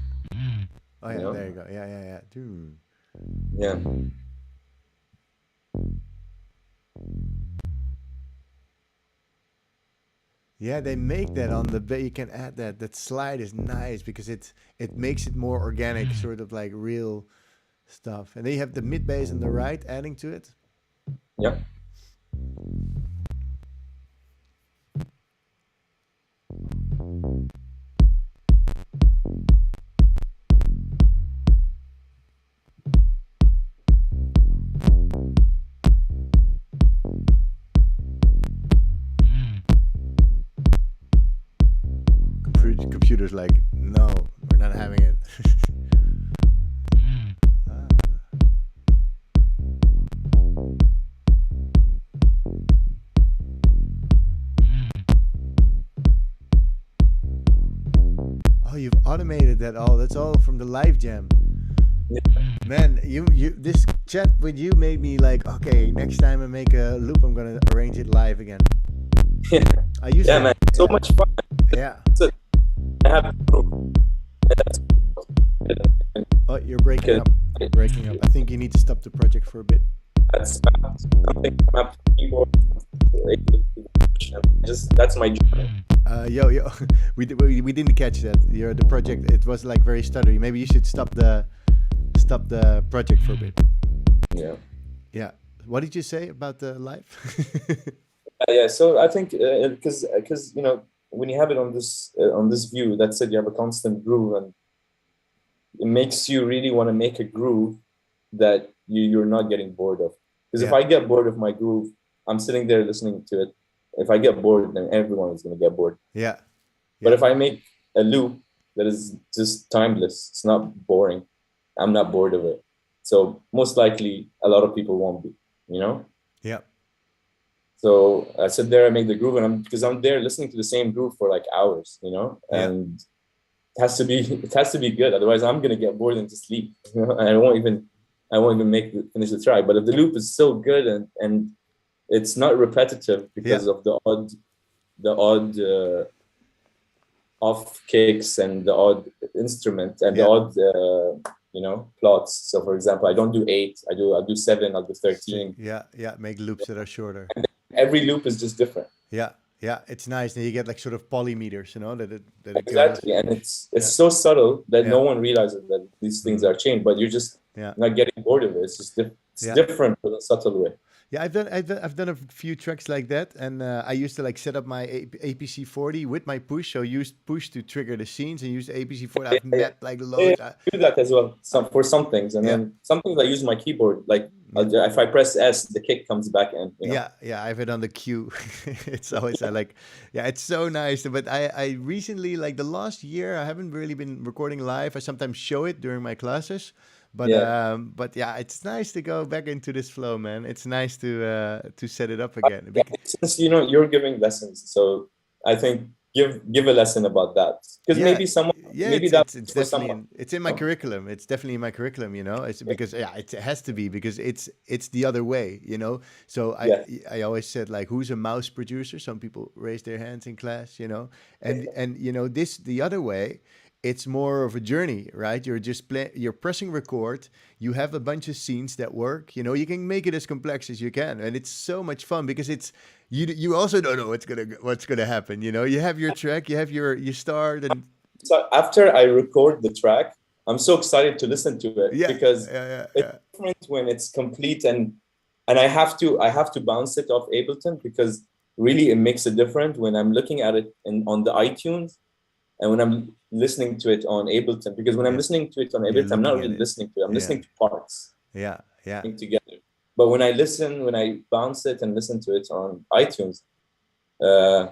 Oh, You yeah, know? there you go. Yeah, yeah, yeah. Dude. Yeah. Yeah, they make that on the you can add that. That slide is nice because it makes it more organic, sort of like real stuff. And then you have the mid bass on the right adding to it. Yeah. Computer's like, no, we're not having it. Ah. Oh, you've automated that all. That's all from the live jam. Man, you this chat with you made me like, okay, next time I make a loop, I'm gonna arrange it live again. Yeah. I used Yeah, to, man. So yeah, much fun. yeah. So I have proof. Oh, you're breaking up. You're breaking up. I think you need to stop the project for a bit. That's something up keyboard. Just that's my journey. Yo, we didn't catch that. Your the project. It was like very stuttery. Maybe you should stop the project for a bit. Yeah. Yeah. What did you say about the live? Yeah. So I think because you know when you have it on this view, that said you have a constant groove, and it makes you really want to make a groove that you're not getting bored of. Because if Yeah. I get bored of my groove, I'm sitting there listening to it. If I get bored, then everyone is going to get bored. Yeah. But Yeah. if I make a loop that is just timeless, it's not boring. I'm not bored of it. So most likely, a lot of people won't be. You know. Yeah. So I sit there and make the groove, and because I'm there listening to the same groove for like hours. You know, Yeah. and it has to be good. Otherwise, I'm gonna get bored and just sleep. You know, and I won't even finish the track. But if the loop is so good and it's not repetitive because Yeah. of the odd off kicks and the odd instrument and the Yeah. odd plots. So for example, I don't do 8. I'll do 7. I'll do 13. Yeah. Yeah. Make loops that are shorter. And every loop is just different. Yeah. Yeah. It's nice. And you get like sort of polymeters, you know, that it goes. Exactly, and it's Yeah. so subtle that no Yeah. one realizes that these things are changed. But you're just Yeah. not getting bored of it. It's just it's Yeah. different in a subtle way. Yeah, I've done a few tracks like that, and I used to like set up my APC 40 with my push. So use push to trigger the scenes, and use APC 40. I've Yeah, met like yeah, loads. I do that as well. For some things, and Yeah, then some things I use my keyboard. Like yeah, if I press S, the kick comes back, and you know. yeah, yeah. I have it on the queue. It's always I like, yeah, it's so nice. But I recently like the last year I haven't really been recording live. I sometimes show it during my classes. Yeah, But yeah, it's nice to go back into this flow, man. It's nice to set it up again. since you know you're giving lessons, so I think give a lesson about that because Yeah, yeah, maybe that's it's for definitely someone. it's in my curriculum. It's definitely in my curriculum, you know. It's Yeah, because yeah, it has to be because it's the other way, you know. So yeah, I always said like, who's a mouse producer? Some people raise their hands in class, you know, and you know this the other way. It's more of a journey, right? You're just you're pressing record. You have a bunch of scenes that work. You know, you can make it as complex as you can, and it's so much fun because it's you also don't know what's gonna happen. You know, you have your track, you start, and so after I record the track, I'm so excited to listen to it yeah, because yeah, yeah, it's yeah, different when it's complete and I have to bounce it off Ableton because really it makes a difference when I'm looking at it on the iTunes and when I'm listening to it on Ableton. Because when I'm yeah. listening to it on You're Ableton, I'm not looking at really it. listening to it. I'm Yeah, listening to parts yeah, yeah, together. But when I bounce it and listen to it on iTunes, uh,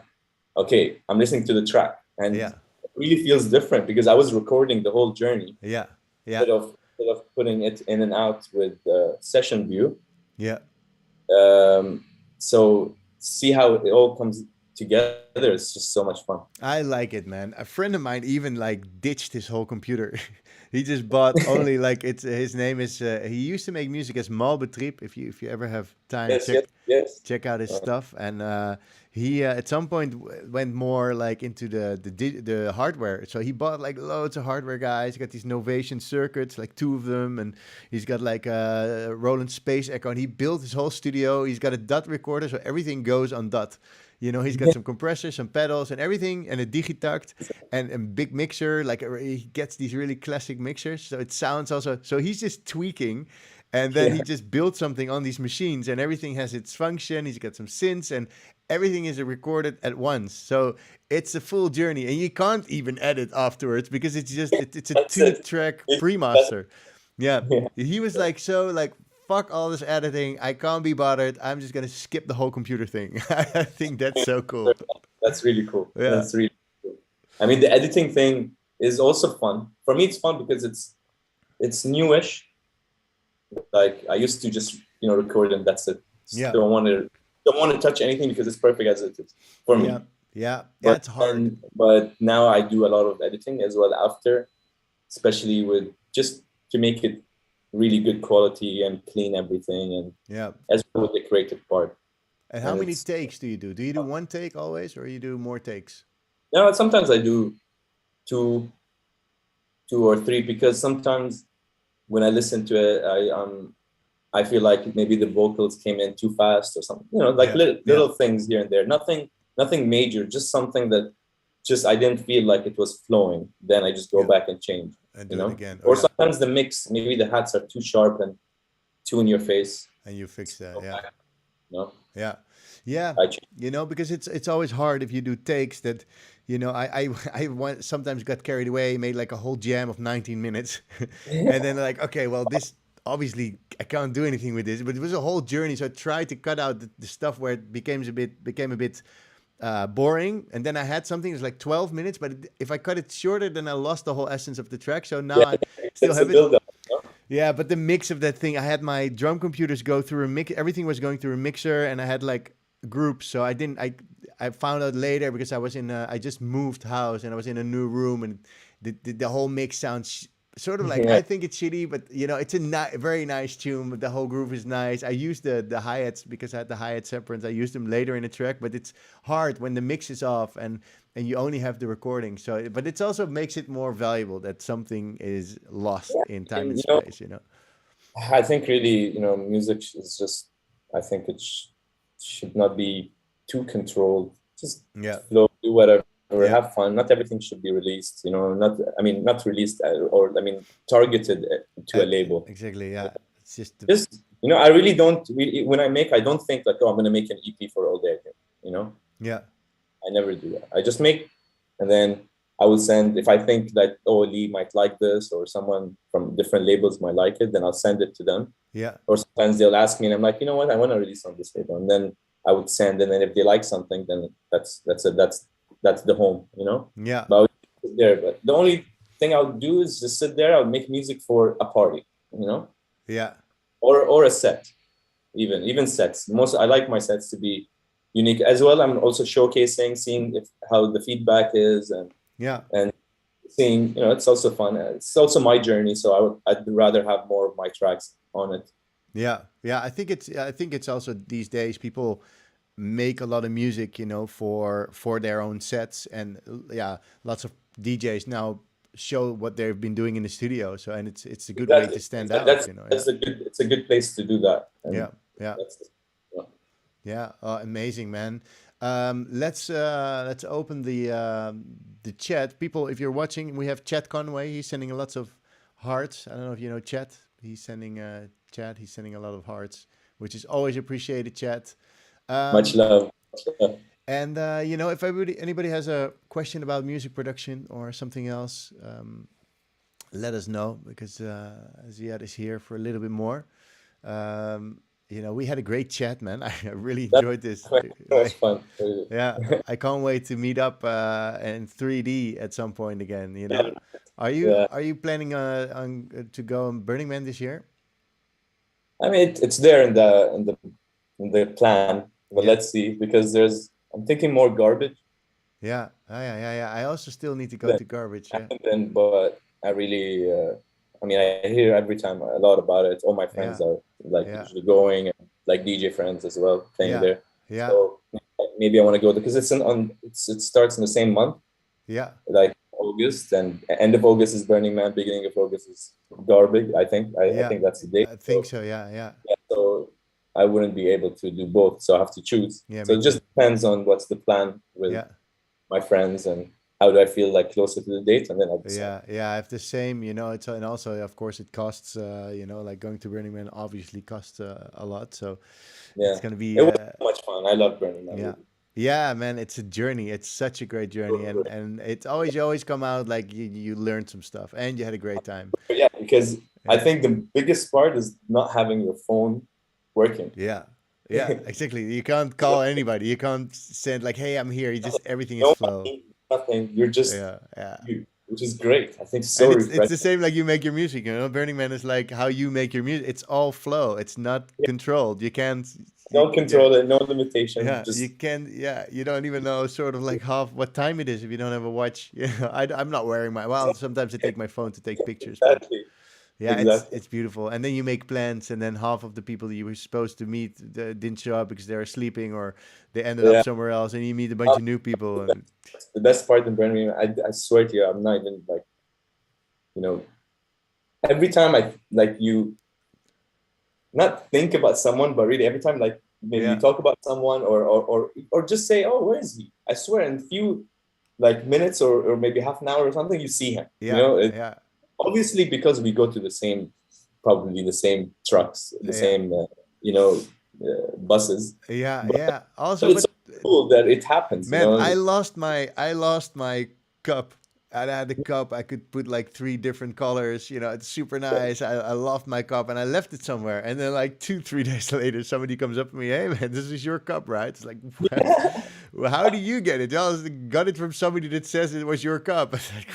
okay, I'm listening to the track and yeah, it really feels different because I was recording the whole journey yeah, yeah, instead of putting it in and out with session view. yeah, So see how it all comes together, it's just so much fun. I like it, man. A friend of mine even like ditched his whole computer. He just bought only like it's his name is he used to make music as Malbetrieb. If you ever have time, Yes, yes, yes. check out his Uh, stuff. And he at some point went more like into the hardware. So he bought like loads of hardware guys. He got these Novation circuits, like two of them, and he's got like a Roland Space Echo. And he built his whole studio. He's got a DAT recorder, so everything goes on DAT. You know, he's got some compressors, some pedals, and everything, and a digitact, and a big mixer. Like he gets these really classic mixers, so it sounds also. So he's just tweaking, and then he yeah, just built something on these machines, and everything has its function. He's got some synths, and everything is recorded at once. So it's a full journey, and you can't even edit afterwards because it's just it's a that's two it. track That's, pre-master. Yeah, yeah, he was like so like fuck all this editing. I can't be bothered. I'm just gonna skip the whole computer thing. I think that's so cool. that's really cool. Yeah, That's really cool. I mean, the editing thing is also fun. For me, it's fun because it's newish. Like I used to just record and that's it. Just yeah, don't want to touch anything because it's perfect as it is for me. yeah, yeah. Yeah, But it's hard. but now I do a lot of editing as well after, especially with just to make it really good quality and clean everything and Yeah. as well with the creative part. And how And many it's takes do you do? Do you do one take always, or you do more takes? sometimes I do two two or three because sometimes when I listen to it, I feel like maybe the vocals came in too fast or something. Like Yeah, yeah, little things here and there. Nothing major. Just something that just I didn't feel like it was flowing. Then I just go yeah. back and change. And You do it know. again. Oh Or yeah, sometimes the mix, maybe the hats are too sharp and too in your face. and you fix that. Go Yeah, back. You know. yeah, yeah. I change. You know, because it's always hard if you do takes that. You know, sometimes got carried away, made like a whole jam of 19 minutes, and then like, okay, well, this obviously I can't do anything with this, but it was a whole journey. So I tried to cut out the stuff where it became a bit boring, and then I had something that's like 12 minutes, but if I cut it shorter, then I lost the whole essence of the track. So now Yeah, I still it's a have it. build up. You know? Yeah, but the mix of that thing, I had my drum computers go through a mix. Everything was going through a mixer, and I had like groups. So I didn't. I found out later because I just moved house and I was in a new room, and the whole mix sounds sort of like Yeah, I think it's shitty, but you know it's a very nice tune. The whole groove is nice. I used the hi hats because I had the hi hat separates. I used them later in the track, but it's hard when the mix is off and you only have the recording. So, but it's also makes it more valuable that something is lost in time and, and space. You know. I think really, music is just. I think it should not be too controlled. Just Yeah. flow, do whatever, Yeah. have fun. Not everything should be released. Not released or targeted to a label. Exactly. Yeah. It's just Just I really don't. When I make, I don't think like, oh, I'm gonna make an EP for all day. You know, yeah. I never do that. I just make, and then I will send. If I think that Lee might like this, or someone from different labels might like it, then I'll send it to them. Yeah. Or sometimes they'll ask me, and I'm like, you know what, I want to release on this label, and then I would send, and then if they like something, then that's it. That's the home, Yeah. But I would sit there. But the only thing I'll do is just sit there. I'll make music for a party, Yeah. or a set, even sets. I like my sets to be unique as well. I'm also showcasing, seeing how the feedback is, Yeah. and seeing, it's also fun. It's also my journey, so I'd rather have more of my tracks on it. Yeah. Yeah. I think it's also these days people make a lot of music, you know, for their own sets, and yeah, lots of DJs now show what they've been doing in the studio. So and it's a good way to stand out, That's you know. that's Yeah. it's a good place to do that. And Yeah. Yeah. that's yeah. Yeah, amazing, man. Let's open the chat. People, if you're watching, we have Chat Conway. He's sending lots of hearts. I don't know if you know Chat. He's sending Chat. He's sending a lot of hearts, which is always appreciated. Chat. Much Um, love. and you know, if anybody has a question about music production or something else, let us know because Ziad is here for a little bit more. You know, we had a great chat, man. I really That enjoyed this. was fun. Really. Yeah, I can't wait to meet up in 3D at some point again. You know, Yeah. Yeah. are you planning to go on Burning Man this year? I mean, it's there in the plan, but Yeah, let's see because I'm thinking more garbage Yeah. Yeah. I also still need to go than to garbage. Yeah. than, but I really, I mean, I hear every time a lot about it. All my friends Yeah. are like Yeah. usually going, and like DJ friends as well playing Yeah. there. Yeah. So maybe I want to go there because it starts in the same month, Yeah. like August, and end of August is Burning Man, beginning of August is Garbage. I Yeah. think that's the date. I think So so. Yeah. Yeah. yeah, so I wouldn't be able to do both, so I have to choose. Yeah. So Me it too. just depends on what's the plan with Yeah. my friends and how do I feel like closer to the date, and then I'll decide. Yeah, yeah, I have the same, it's and also of course it costs, like going to Burning Man obviously costs a lot, so Yeah, it's gonna it be, was so much fun. I love Burning Man. yeah, Really. yeah, man, it's a journey. It's such a great journey, and it's always you always come out like you learned some stuff and you had a great time. But yeah, because I Yeah, think the biggest part is not having your phone working. yeah, yeah, exactly. You can't call anybody. You can't send like, "Hey, I'm here." You just everything is No flow. money, nothing. You're just Yeah, yeah. you, which is great. I think so And it's the refreshing. same like you make your music, Burning Man is like how you make your music. It's all flow. It's not Yeah, controlled. You can't. no Yeah, control, no limitation. yeah. You Just can. Yeah, you don't even know sort of like half what time it is if you don't have a watch. Yeah, I'm not wearing my. Well, sometimes I take my phone to take pictures, but exactly, yeah, it's exactly. it's beautiful. And then you make plans, and then half of the people you were supposed to meet didn't show up because they were sleeping or they ended up Yeah. somewhere else, and you meet a bunch of new people. And The best part in Burning Man, I swear to you, I'm not even like, you know, every time I like you not think about someone, but really every time like maybe you yeah, talk about someone or just say, oh, where is he? I swear in a few like minutes or maybe half an hour or something, you see him. yeah, yeah, Obviously because we go to the same, probably the same trucks, the yeah, same, you know, buses, yeah, but, yeah. Also, but it's but so cool that it happens, you man, know. I lost my cup. I had a cup. I could put like three different colors. It's super nice. I loved my cup, and I left it somewhere. And then like 2, 3 days later, somebody comes up to me, "Hey man, this is your cup, right?" It's like, what? Yeah. Well, how do you get it? "Oh, I got it from somebody that says it was your cup." It's like,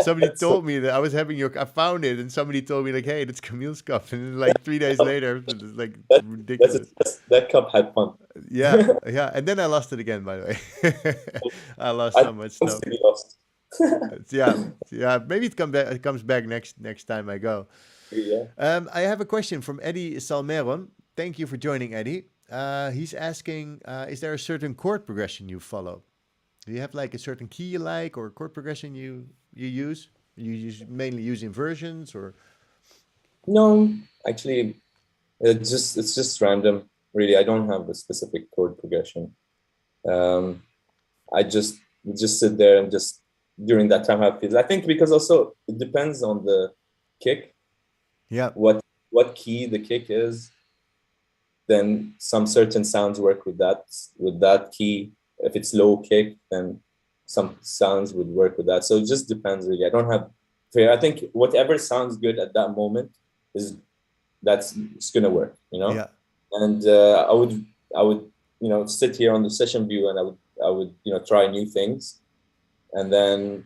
somebody That's so told me that I was having I found it, and somebody told me like, "Hey, that's Camille's cup." And then like 3 days later, it's like that, ridiculous. that cup had fun. Yeah, yeah, and then I lost it again. By the way, I lost I so much wants stuff. to be lost. Yeah, yeah. Maybe it comes back next time I go. Yeah. I have a question from Eddie Salmeron. Thank you for joining, Eddie. He's asking, is there a certain chord progression you follow? Do you have like a certain key you like or chord progression you use? You mainly use inversions or No, actually, it's just random. Really, I don't have a specific chord progression. Um, I just sit there and just during that time have feels. I think because also it depends on the kick, yeah, what key the kick is. Then some certain sounds work with that key. If it's low kick, then some sounds would work with that. So it just depends really. I don't have. I think whatever sounds good at that moment is that's it's gonna work. yeah, And I would sit here on the session view and I would try new things and then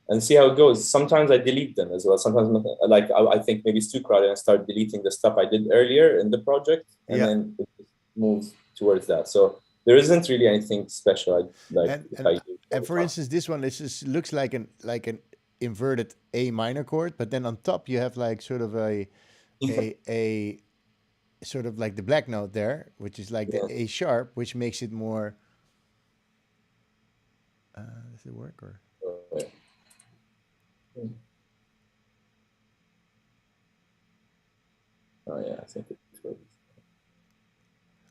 and see how it goes. Sometimes I delete them as well. Sometimes like I think maybe it's too crowded and I start deleting the stuff I did earlier in the project and yeah. then it moves towards that. So there isn't really anything special like And if and I do all and the for time. instance, this one this just looks like an inverted A minor chord, but then on top you have like sort of a sort of like the black note there, which is like the Yeah. A sharp, which makes it more. Does it work or? Oh, yeah. Oh, yeah, I think it's good.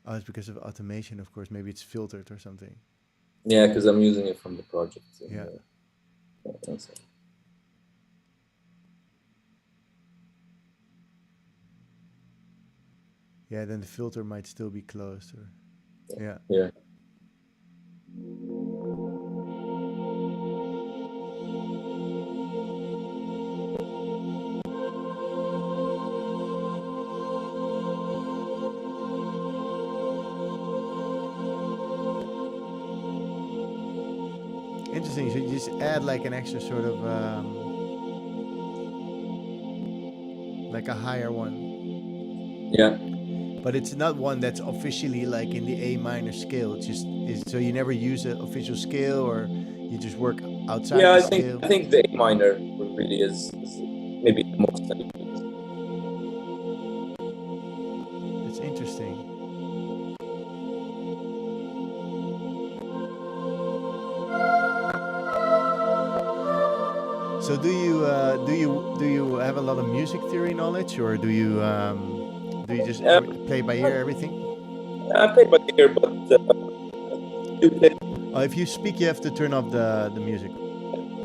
Oh, it's because of automation, of course. Maybe it's filtered or something. Yeah, because I'm using it from the project. And, Yeah. yeah, that's it. Yeah, then the filter might still be closed or yeah. Yeah. Interesting. So you just add like an extra sort of like a higher one. Yeah. but it's not one that's officially like in the A minor scale. It's just is so you never use an official scale, or you just work outside Yeah, the I scale. think the A minor really is maybe the most that it is. It's interesting. So do you have a lot of music theory knowledge, or do you just play by ear everything? I play by ear, but I do play. If you speak, you have to turn off the music.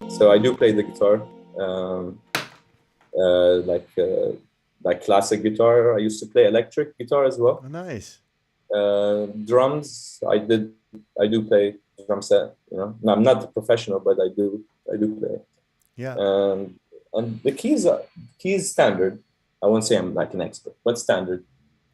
So I do play the guitar, um, uh, like uh, like classic guitar. I used to play electric guitar as well. Oh, nice. Drums, I do play drum set. You know, no, I'm not a professional, but I do play. Yeah, And the keys standard. I won't say I'm like an expert, but standard.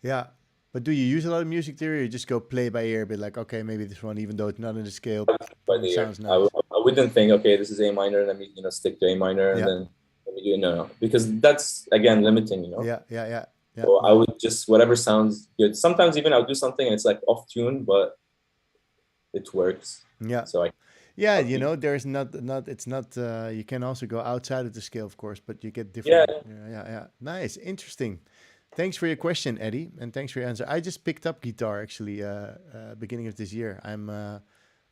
yeah. But do you use a lot of music theory, or you just go play by ear, but like, okay, maybe this one, even though it's not in the scale, By the ear, sounds nice. I wouldn't think, okay, this is A minor, let me stick to A minor, and Yeah, then let me do it. No, because that's again limiting. yeah, yeah, yeah, yeah. So I No, would just whatever sounds good. Sometimes even I'll do something and it's like off tune, but it works. yeah. So I Yeah, I'll keep. there's not it's not you can also go outside of the scale, of course, but you get Yeah, different. Yeah, yeah, yeah. Nice, interesting. Thanks for your question, Eddie, and thanks for your answer. I just picked up guitar actually beginning of this year.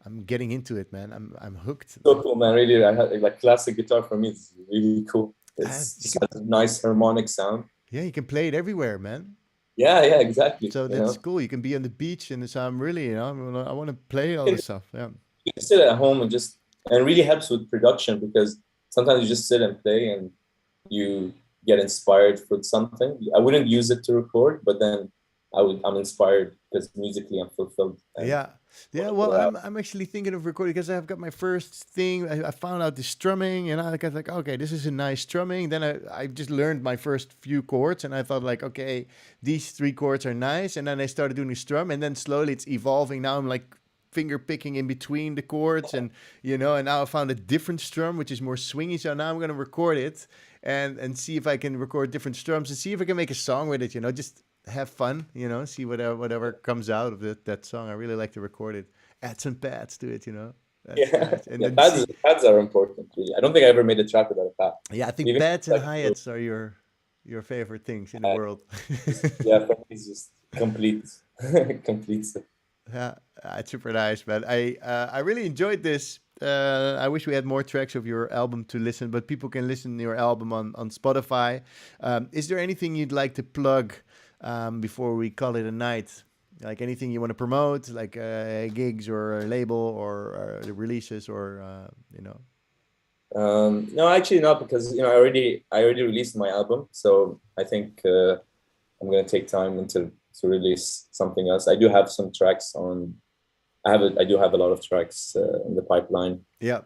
I'm getting into it, man. I'm hooked. so cool, man. Really, I had like classic guitar for me is really cool. It's You just can, has a nice harmonic sound. yeah, you can play it everywhere, man. Yeah, yeah, exactly. So You that's know, cool. You can be on the beach, and so I'm really, I want to play all you this stuff. Yeah, can sit at home and just and it really helps with production because sometimes you just sit and play and you get inspired for something. I wouldn't use it to record, but then I'm inspired because musically I'm fulfilled and yeah, want yeah. to put Well, it out. I'm actually thinking of recording because I've got my first thing. I found out the strumming, and I got like, okay, this is a nice strumming. Then I just learned my first few chords, and I thought like, okay, these three chords are nice. And then I started doing the strum, and then slowly it's evolving. Now I'm like finger picking in between the chords, and and now I found a different strum which is more swingy. So now I'm gonna record it and see if I can record different strums and see if I can make a song with it. Just have fun. See whatever comes out of that song. I really like to record it. Add some pads to it. That's Yeah, nice. And yeah. then see, Pads are important. Really, I don't think I ever made a track without a pad. yeah, I think Even pads and like hi-hats are your favorite things in the uh, world. yeah, for me it's just complete, complete. Yeah, it's super nice, man. I really enjoyed this. I wish we had more tracks of your album to listen, but people can listen to your album on Spotify. Is there anything you'd like to plug before we call it a night? Like anything you want to promote, like gigs or a label or the releases or No, actually not because I already released my album, so I think I'm gonna take time until to release something else. I do have some tracks on. I do have a lot of tracks in the pipeline. Yeah.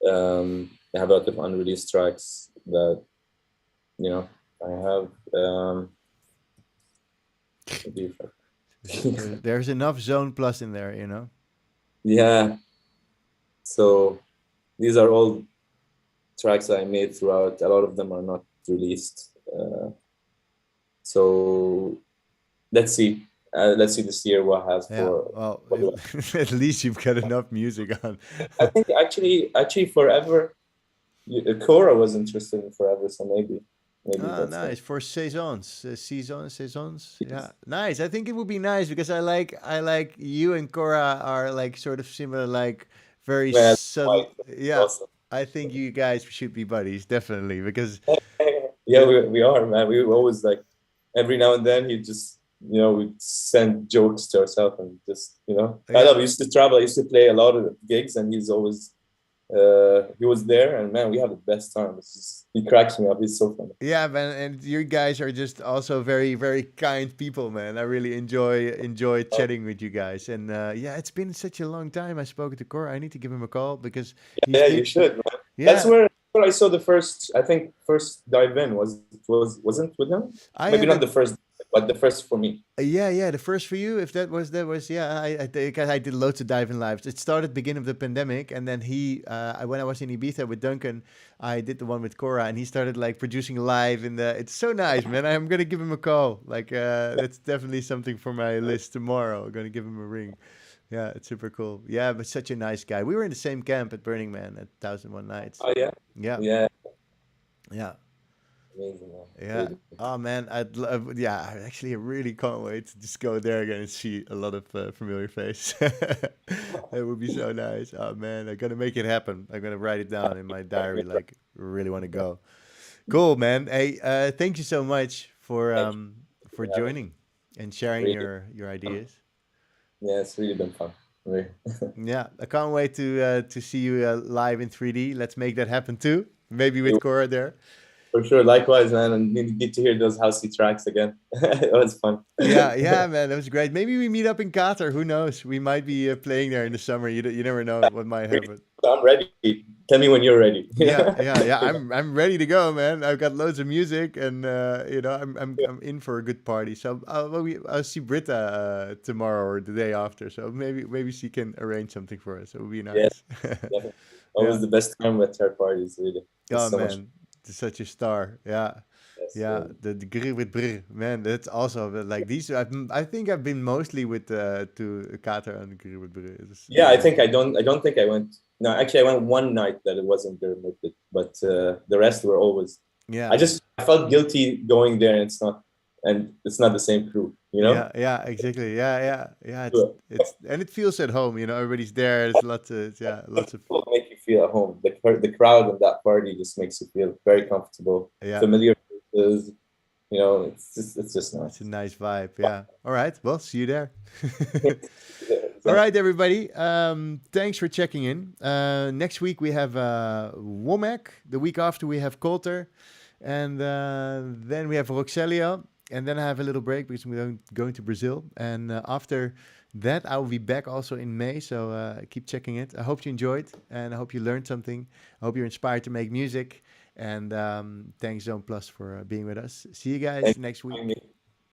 I have a lot of unreleased tracks that you know I have. Maybe There's enough Zone Plus in there. yeah. So these are all tracks I made throughout. A lot of them are not released. So let's see. Let's see this year what has Yeah, for. well, What do at least you've got enough music on. I think actually forever. Cora was interested in forever, so maybe Ah, that's nice for saisons, saisons. Yeah, nice. I think it would be nice because I like you and Cora are like sort of similar, like very man. subtle. White, Yeah, awesome. I think you guys should be buddies, definitely. Because Yeah, yeah, we are, man. We always like every now and then you just we send jokes to ourselves and just I yeah, love. We used to travel. I used to play a lot of gigs, and he was there, and man, we have the best time. He cracks me up. He's so funny. yeah, man. And you guys are just also very, very kind people, man. I really enjoy Uh, chatting with you guys. And yeah, it's been such a long time. I spoke to Cora. I need to give him a call because he's yeah, you been. should, man. That's Yeah, where I saw the first. I think first dive in wasn't with him. I Maybe not haven't the first, but the first for me. Yeah, the first for you, if that was, yeah, I think I did loads of diving lives. It started beginning of the pandemic, and then when I was in Ibiza with Duncan, I did the one with Cora, and he started like producing live in the. It's so nice, man. I'm gonna give him a call. Like, that's definitely something for my list tomorrow. I'm gonna give him a ring. Yeah, it's super cool. Yeah, but such a nice guy. We were in the same camp at Burning Man at 1001 Nights. Oh yeah, Yeah, yeah, yeah. amazing, man. Yeah. Really. Oh man, I'd love. Yeah, I actually really can't wait to just go there again and see a lot of familiar face. It would be so nice. Oh man, I'm gonna make it happen. I'm gonna write it down in my diary. Like, really want to go. Cool, man. Hey, thank you so much Thank you for for having me. joining and sharing Really your fun. ideas. Yeah, it's really been fun. Really. Yeah, I can't wait to see you live in 3D. Let's make that happen too. Maybe with Cora there. For sure. Likewise, man. And need to hear those housey tracks again. It was fun. Yeah, yeah, man, that was great. Maybe we meet up in Qatar. Who knows? We might be playing there in the summer. You never know what might happen. I'm ready. Tell me when you're ready. Yeah, yeah, yeah. I'm ready to go, man. I've got loads of music, and I'm in for a good party. So I'll see Britta tomorrow or the day after. So maybe she can arrange something for us. It would be Yeah, nice. definitely. Yeah. Always the best time with third parties, really. It's Oh so much. man, such a star. Yeah. Yes, Yeah, really. the grill with brr, man, that's also like these. I think I've been mostly with to Qatar and the grill with brr. It's Yeah, really, I don't think I went. No, actually, I went one night that it wasn't there with it, but the rest were always. yeah, I felt guilty going there, and it's not the same crew, you know. yeah, yeah, exactly. Yeah, yeah, yeah. Sure. It's and it feels at home. Everybody's there. There's lots of yeah, lots of People make you feel at home. The crowd of that party just makes you feel very comfortable, yeah. familiar faces. You know, it's just It's a nice. nice vibe. Yeah. All right. Well, see you there. All So, right, everybody. Thanks for checking in. Next week we have Womack. The week after we have Coulter, and then we have Roxelia, and then I have a little break because we're going to Brazil. And after that, I will be back also in May. So keep checking it. I hope you enjoyed, and I hope you learned something. I hope you're inspired to make music. And thanks Zone Plus for being with us. See you guys thank you next for having me. week.